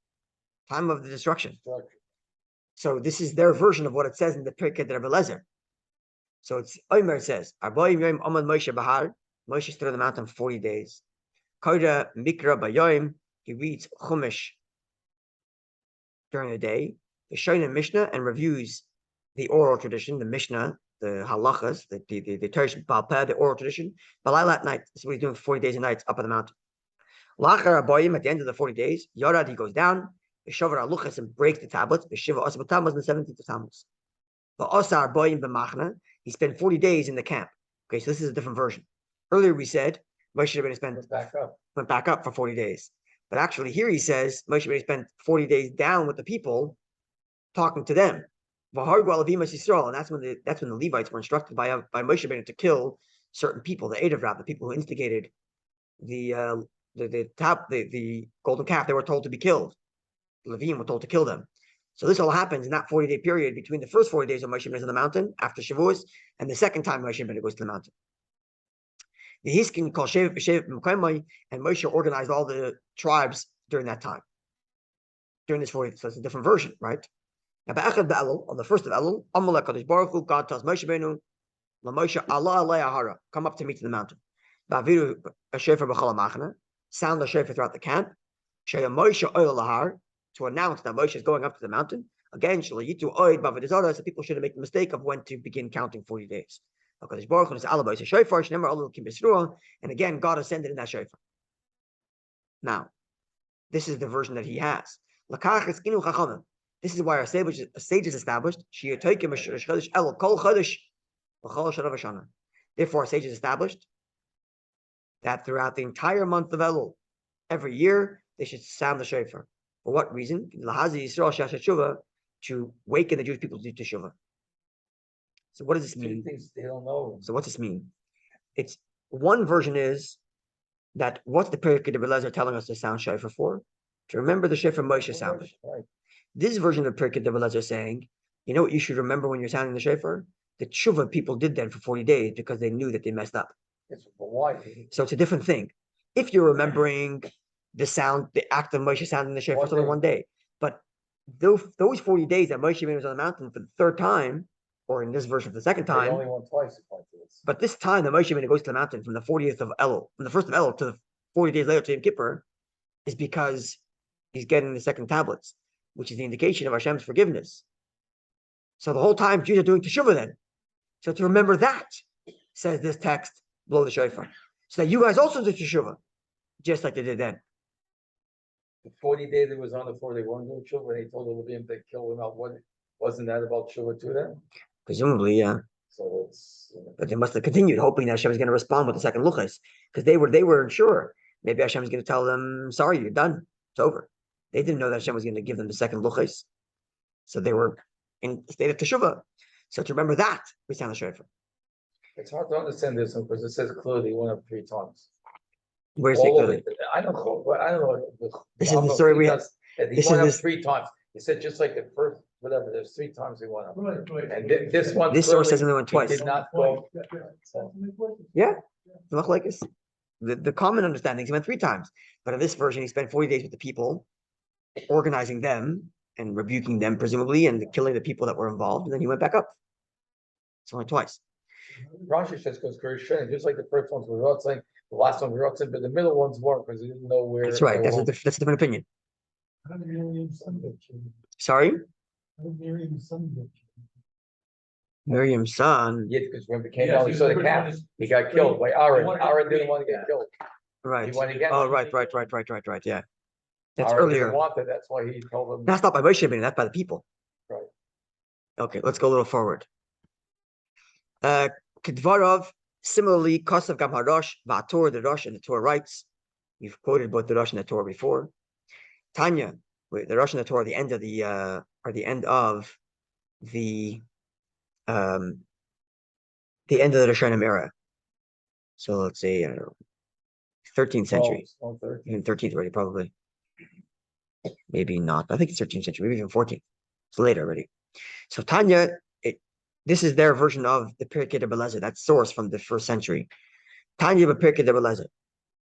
[SPEAKER 1] of the destruction. So this is their version of what it says in the Pirkei de Rabbi Lezer. So it's Omer says, Arboim Yom Amad Moshe Bahar. Moshe stood on the mountain 40 days. Koda Mikra Bayoim, he reads Chumash during the day, the Shona Mishnah, and reviews the oral tradition, the Mishnah, the halachas, the Torah Balpeh, the oral tradition. Balayla at night. This is what he's doing for 40 days and nights up on the mountain. Lachar Aboyim, at the end of the 40 days, Yorad, he goes down, the Shovar Aluchas, and breaks the tablets, the Shiva Osab Tammuz, and the 17th of Tammuz. The Osar Aboyim B'machna, he spent 40 days in the camp. Okay, so this is a different version. Earlier we said Moshe Rabbeinu went back up for 40 days. But actually here he says Moshe Rabbeinu spent 40 days down with the people, talking to them. And that's when the Levites were instructed by Moshe Rabbeinu to kill certain people, the Edav Rab, the people who instigated the golden calf. They were told to be killed. The Levim were told to kill them. So this all happens in that 40-day period between the first 40 days of Moshe Rabbeinu on the mountain after Shavuos and the second time Moshe Rabbeinu goes to the mountain. The Hiskin called Shevet and Moshe organized all the tribes during that time. During this 40, so it's a different version, right? Now, on the first of Elul, Amalek Kadosh Baruch Hu, God tells Moshe Rabbeinu, LaMoshe Allah Alei Ahara, come up to me to the mountain. Ba'aviru Shofar b'chol ha'machna, sound the shofar throughout the camp. Shaya Moshe Oil Lahar, to announce that Moshe is going up to the mountain. Again, Shalayitu Oid Bavadizara, so people shouldn't make the mistake of when to begin counting 40 days. Kadosh Baruch Hu is Alabah, a shofar, Shnemar Olul Kim B'Sruah, and again, God ascended in that shofar. Now, this is the version that he has. Lakach Eskinu Chachamim. This is why our sages established. Therefore, our sages established that throughout the entire month of Elul, every year, they should sound the shofar. For what reason? To waken the Jewish people to do teshuvah. So what does this mean?
[SPEAKER 2] Things they don't know.
[SPEAKER 1] So what's this mean? It's one version is that what's the Perek of Elazar telling us to sound shofar for? To remember the shofar Moshe sounded.
[SPEAKER 2] Right.
[SPEAKER 1] This version of Perek of Elazar is saying, you know what you should remember when you're sounding the shofar? The tshuva people did then for 40 days because they knew that they messed up.
[SPEAKER 2] But why?
[SPEAKER 1] So it's a different thing. If you're remembering the sound, the act of Moshe sounding the shofar, it's only one day. But those 40 days that Moshe was on the mountain for the third time, or in this version for the second time,
[SPEAKER 2] only went twice.
[SPEAKER 1] but this time that Moshe goes to the mountain from the 40th of Elul, from the first of Elul to the 40 days later to Yom Kippur, is because he's getting the second tablets, which is the indication of Hashem's forgiveness. So the whole time Jews are doing teshuvah then. So to remember that, says this text, blow the shofar. So that you guys also do teshuvah, just like they did then.
[SPEAKER 2] The 40 days it was on the floor, they weren't doing teshuvah. They told the Levim to kill them out. Wasn't that about teshuvah to them?
[SPEAKER 1] Presumably, yeah.
[SPEAKER 2] So it's.
[SPEAKER 1] But they must have continued hoping that Hashem is going to respond with the second luchas, because they were sure maybe Hashem is going to tell them, sorry, you're done, it's over. They didn't know that Hashem was going to give them the second luchas, so they were in a state of teshuvah. So to remember that, we sound the shofar.
[SPEAKER 2] It's hard to understand this one because it says clearly he went up 3 times.
[SPEAKER 1] Where's it clearly?
[SPEAKER 2] I don't know.
[SPEAKER 1] This is the story we have.
[SPEAKER 2] He went up 3 times. He said just like the first, whatever. There's 3 times he went up. Right. And this one.
[SPEAKER 1] This source says he went twice.
[SPEAKER 2] He did not go.
[SPEAKER 1] Yeah, look like this. The common understanding is he went 3 times, but in this version he spent 40 days with the people, organizing them and rebuking them presumably, and killing the people that were involved, and then he went back up. It's only twice.
[SPEAKER 2] Rashi says because just like the first ones were rotzing, the last one was rotzing, but the middle ones weren't because he didn't know where.
[SPEAKER 1] That's right. That's a different opinion. Sorry? Miriam's son.
[SPEAKER 2] Yeah, because when it came down, he saw the calf. He got killed by Aaron. Aaron didn't want to get killed.
[SPEAKER 1] Right.
[SPEAKER 2] He went against.
[SPEAKER 1] Oh, right. Yeah. That's
[SPEAKER 2] Aaron
[SPEAKER 1] earlier.
[SPEAKER 2] didn't want that. That's why he told him.
[SPEAKER 1] That's not by Moshe Rabbeinu, that's by the people.
[SPEAKER 2] Right.
[SPEAKER 1] Okay, let's go a little forward. Kedvarov, similarly, Kosav Gam HaRosh, Va'ator, the Rosh, and the Torah writes. You've quoted both the Rosh and the Torah before. Tanya, the Rosh and the Torah are the end of the Rishonim era. So let's say, I don't know, 13th century. Even 13th already, probably. Maybe not. I think it's 13th century, maybe even 14th. It's later already. So Tanya, this is their version of the Pirkei de Belezer. That's source from the 1st century. Tanya Pirkei de Belezer.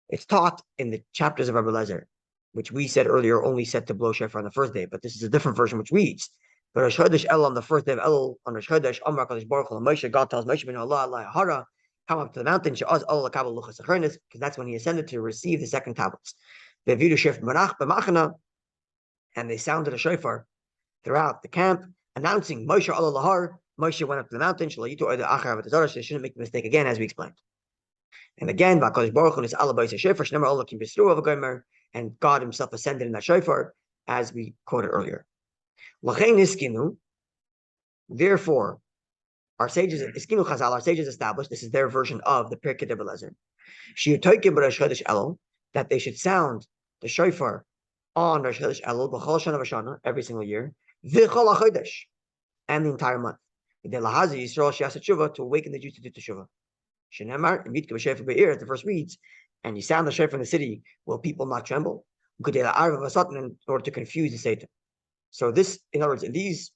[SPEAKER 1] It's taught in the chapters of Rabbi Lezer, which we said earlier only said to blow shofar on the first day, but this is a different version which reads But Rosh Chodesh El on the first day of El on Rosh Chodesh, Amar Kadosh Baruch Hu Moshe, God tells Moshe ben Allah Allah Hara, come up to the mountain, She'az Allah Kabel Luchas Achernis, because that's when he ascended to receive the second tablets. The Vidu Shif Manach B'Machana, and they sounded a shofar throughout the camp, announcing Moshe Allah Lahar. Moshe went up to the mountain. They shouldn't make the mistake again, as we explained. And again, and God Himself ascended in that shofar, as we quoted earlier. Therefore, our sages established this is their version of the Pirkei Rebelezer. That they should sound the shofar on Rosh Chodesh Elul b'chol shana v'shana every single year, v'chol hachodesh, and the entire month. To awaken the Jews to do teshuvah. Shenemar, as the verse reads, and you sound the shofar in the city, will people not tremble? In order to confuse the Satan. So this, in other words, these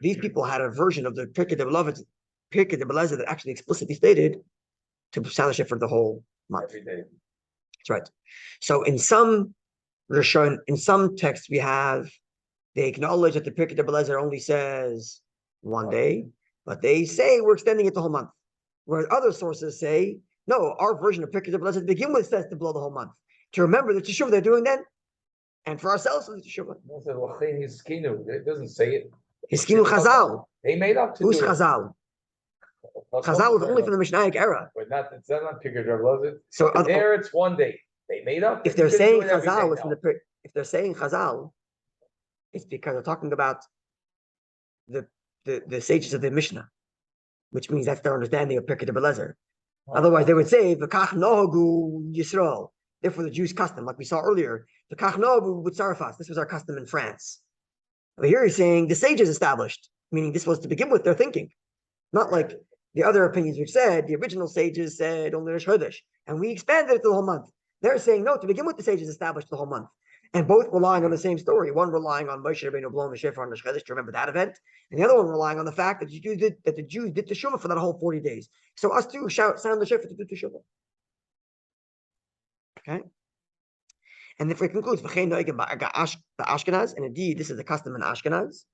[SPEAKER 1] people had a version of the Pirkei Rebelezer that actually explicitly stated to sound the shofar the whole month.
[SPEAKER 2] Every day.
[SPEAKER 1] That's right. So in some texts we have, they acknowledge that the Pirkei Rebelezer only says one day, but they say we're extending it the whole month. Whereas other sources say, no, our version of Pirkei Rebelezer to begin with says to blow the whole month. To remember the teshuvah they're doing then, and for ourselves the teshuvah.
[SPEAKER 2] It doesn't say it.
[SPEAKER 1] Hiskinu Chazal.
[SPEAKER 2] They made up to
[SPEAKER 1] Who's
[SPEAKER 2] do it.
[SPEAKER 1] Chazal? Chazal is only from the Mishnaic era.
[SPEAKER 2] But it's not Pirkei Rebelezer.
[SPEAKER 1] So
[SPEAKER 2] there it's one day. They made up.
[SPEAKER 1] If they're saying Chazal is from if they're saying Chazal, it's because they're talking about the sages of the Mishnah, which means that's their understanding of Pirkei Rebelezer. Otherwise, they would say V'kach nohagu Yisrael. Therefore, the Jews' custom, like we saw earlier, V'kach nohagu b'tzarfas. This was our custom in France. But here he's saying the sages established, meaning this was to begin with their thinking, not like the other opinions which said the original sages said only Rosh Chodesh, and we expanded it to the whole month. They're saying no, to begin with, the sages established the whole month, and both relying on the same story. One relying on Moshe Rabbeinu blowing the shofar on Rosh Chodesh to remember that event, and the other one relying on the fact that the Jews did teshuvah for that whole 40 days. So us too sound the shofar to do teshuvah. Okay, and if it concludes the Ashkenaz, and indeed this is the custom in Ashkenaz,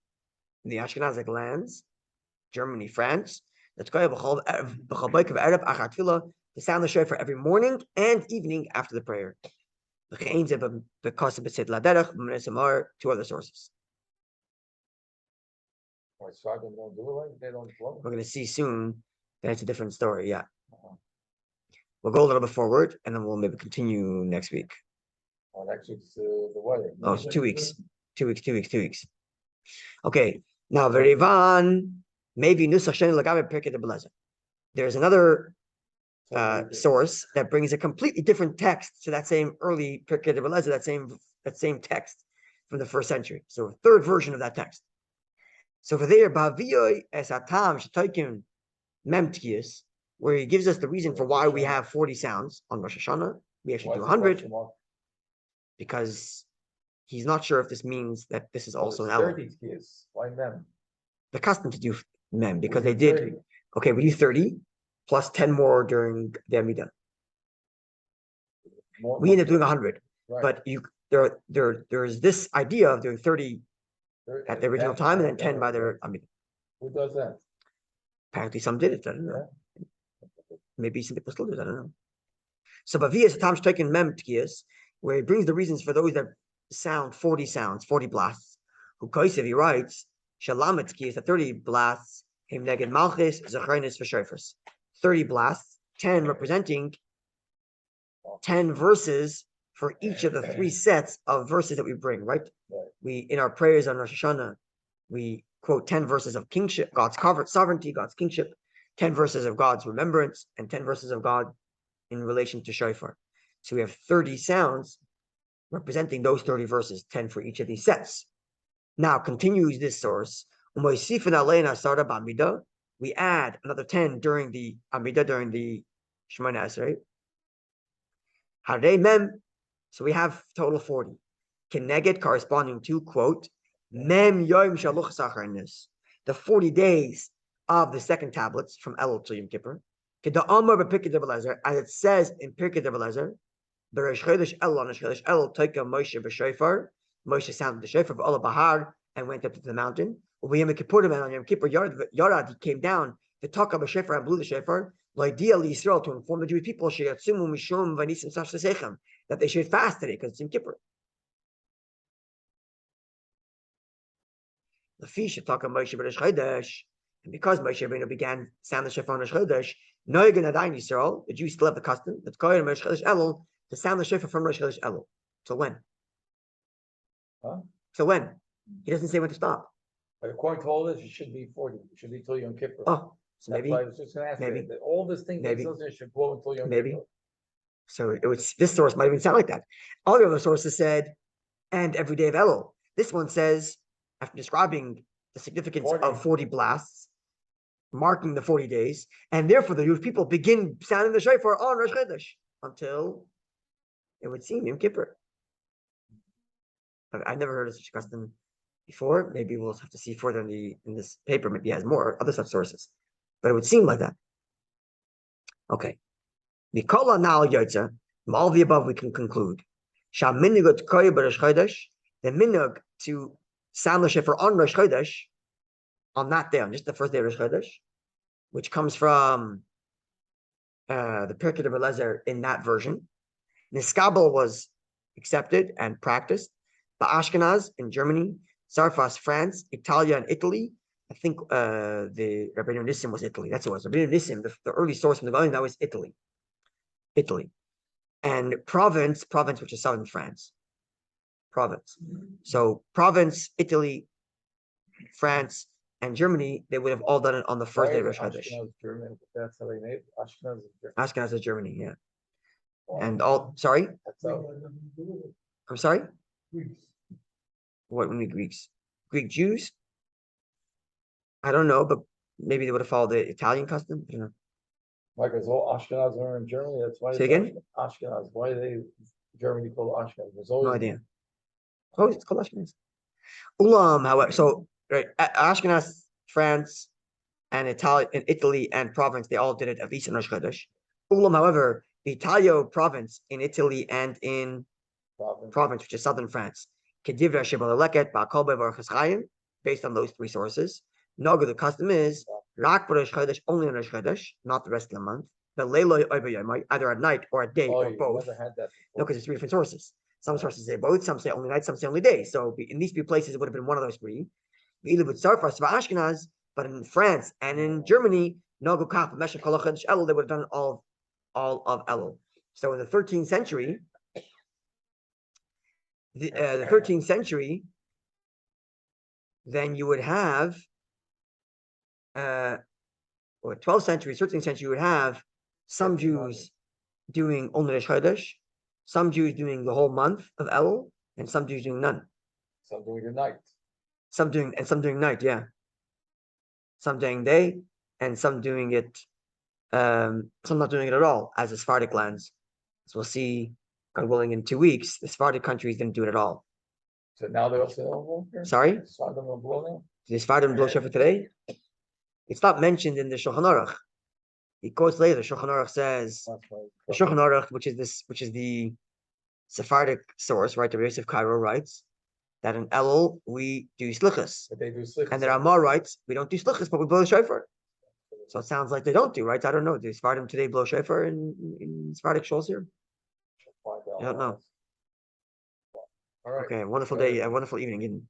[SPEAKER 1] in the Ashkenazic lands, Germany, France. That's to sound the shofar every morning and evening after the prayer. Two other sources. We're going to see soon that it's a different story. Yeah. We'll go a little bit forward and then we'll maybe continue next week.
[SPEAKER 2] Next week's the wedding.
[SPEAKER 1] Oh, it's 2 weeks. 2 weeks, 2 weeks, 2 weeks. Okay. Now, Verivan, maybe Nusach Sheni Lagabe Pirkei Rebelezer. There's another source that brings a completely different text to that same early Pirkei Rebelezer, that same text from the 1st century. So a third version of that text. So for there, Baviyoi es Atam Shetoikim Memtius, where he gives us the reason for why we have 40 sounds on Rosh Hashanah. We actually do 100 because he's not sure if this means that this is also an ELUL.
[SPEAKER 2] Why mem?
[SPEAKER 1] The custom to do mem because they did. 30. Okay, we do 30 plus 10 more during the Amidah. We end up doing 100, right. But there's this idea of doing 30 at the original time and then 10 by their Amidah.
[SPEAKER 2] Who does that?
[SPEAKER 1] Apparently, some did it. I don't know. Yeah. Maybe some people still do it. I don't know. So Baviyas Tam Shtoikin Mem Tkiyas, where he brings the reasons for those that sound 40 sounds, 40 blasts. Who Koisev, he writes, Shalamet Tkiyas, the 30 blasts, Him Neged Malchis, Zacharinis V'Shofars. 30 blasts, 10 representing 10 verses for each of the 3 sets of verses that we bring, right? We, in our prayers on Rosh Hashanah, we quote 10 verses of kingship, God's sovereignty, God's kingship, 10 verses of God's remembrance, and 10 verses of God in relation to shofar. So we have 30 sounds representing those 30 verses, 10 for each of these sets. Now continues this source. We add another 10 during the Amidah, during the Shemoneh Esrei. Harei Mem. So we have total 40. Keneged corresponding to, quote, Mem Yom Shaluch Sacharnis. The 40 days of the second tablets from Elul to Yom Kippur. As it says in Pirkei Rebelezer, B'Rosh Chodesh Elul on Rosh Chodesh Elul Toika Moshe B'Shofar Moshe sounded the shofar of Allah Bahar and went up to the mountain. When Yom Kippur, and on Yom Kippur, Yarad, he came down to talk about shofar and blew the shofar. Ideally, Israel to inform the Jewish people that they should fast today because it's Yom Kippur. The fish talk about Moshe B'Rosh Chodesh, and because Moshe Rabbeinu began sound the shofar on Rosh Chodesh, Noygan Adayin Yisrael, the Jews still have the custom, but Kohen Rosh Chodesh Elul to sound the shofar from Rosh Chodesh Elul. So when?
[SPEAKER 2] Huh?
[SPEAKER 1] So when? He doesn't say when to stop.
[SPEAKER 2] But according to all this, it should be 40. It should be till Yom Kippur.
[SPEAKER 1] Oh, so
[SPEAKER 2] That's
[SPEAKER 1] maybe,
[SPEAKER 2] why I was just going to ask
[SPEAKER 1] maybe,
[SPEAKER 2] you, that all this thing
[SPEAKER 1] maybe,
[SPEAKER 2] should blow until Yom
[SPEAKER 1] maybe.
[SPEAKER 2] Kippur.
[SPEAKER 1] So it was, this source might even sound like that. All the other sources said, and every day of Elul. This one says, after describing the significance
[SPEAKER 2] 40.
[SPEAKER 1] of 40 blasts, marking the 40 days, and therefore the Jewish people begin sounding the shofar on Rosh Chodesh until it would seem Yom Kippur. I've never heard of such a custom before. Maybe we'll have to see further in this paper. Maybe it has more other such sources, but it would seem like that. Okay. Mikola now Yotza, from all the above, we can conclude. The minhag to sound the shofar on Rosh Chodesh, on that day, on just the first day of Rosh Chodesh, which comes from the Pirkei of Eliezer in that version. Niskabel was accepted and practiced by Ashkenaz in Germany, Sarfas, France, Italia, and Italy. I think the Rabbi Nissim was Italy. That's what it was. Rabbi Nissim, the early source from the Gaon, that was Italy. And Provence, which is southern France. Provence. So Provence, Italy, France, and Germany, they would have all done it on the first day of Rosh Chodesh.
[SPEAKER 2] German, that's how they made it.
[SPEAKER 1] Ashkenaz is Germany, yeah. And all, sorry? I'm sorry? What mean Greeks? Greek Jews? I don't know, but maybe they would have followed the Italian custom. I don't know.
[SPEAKER 2] Like it's all Ashkenaz are in Germany. That's why.
[SPEAKER 1] Say again?
[SPEAKER 2] Ashkenaz. Why are they Germany called Ashkenaz? There's always
[SPEAKER 1] No idea. Oh, it's called Ashkenaz. Ulam, however, so right, Ashkenaz, France, and Italy and Provence, they all did it at least in Rosh Chodesh. Ulam, however, the Italia province in Italy and in Provence, which is southern France, based on those three sources. Noga, the custom is Rak Rosh Chodesh, only on Rosh Chodesh, not the rest of the month. The Leilo either at night or at day or both. No, because it's three different sources. Some sources say both, some say only night, some say only day. So in these three places, it would have been one of those three. Either with Sarfas for Ashkenaz, but in France and in Germany, Nogu Kaf, Meshach Kolochadesh Elul, they would have done all of Elul. So in the 13th century, the 13th century, then you would have, or 12th century, 13th century, you would have some Jews doing only Rosh Chodesh, some Jews doing the whole month of Elul, and some Jews doing none.
[SPEAKER 2] Some doing the night.
[SPEAKER 1] Some doing night, yeah. Some doing day, and some doing it, some not doing it at all, as the Sephardic lands. So we'll see, God willing, in 2 weeks, the Sephardic countries didn't do it at all.
[SPEAKER 2] So now they're also blow here?
[SPEAKER 1] Sorry?
[SPEAKER 2] Did
[SPEAKER 1] the Sephardim blow shofar today? It's not mentioned in the Shulchan Aruch. He quotes later. The Shulchan Aruch says, the Shulchan Aruch, which is the Sephardic source, right? The Yosef Cairo writes that in Elul we do slichas,
[SPEAKER 2] But they do slichas.
[SPEAKER 1] and the Ramah writes we don't do slichas, but we blow the shofar. So it sounds like they don't do, right? I don't know. Do Sephardim today blow shofar in Sephardic shuls here? I don't know.
[SPEAKER 2] All right.
[SPEAKER 1] Okay, wonderful day, a wonderful evening.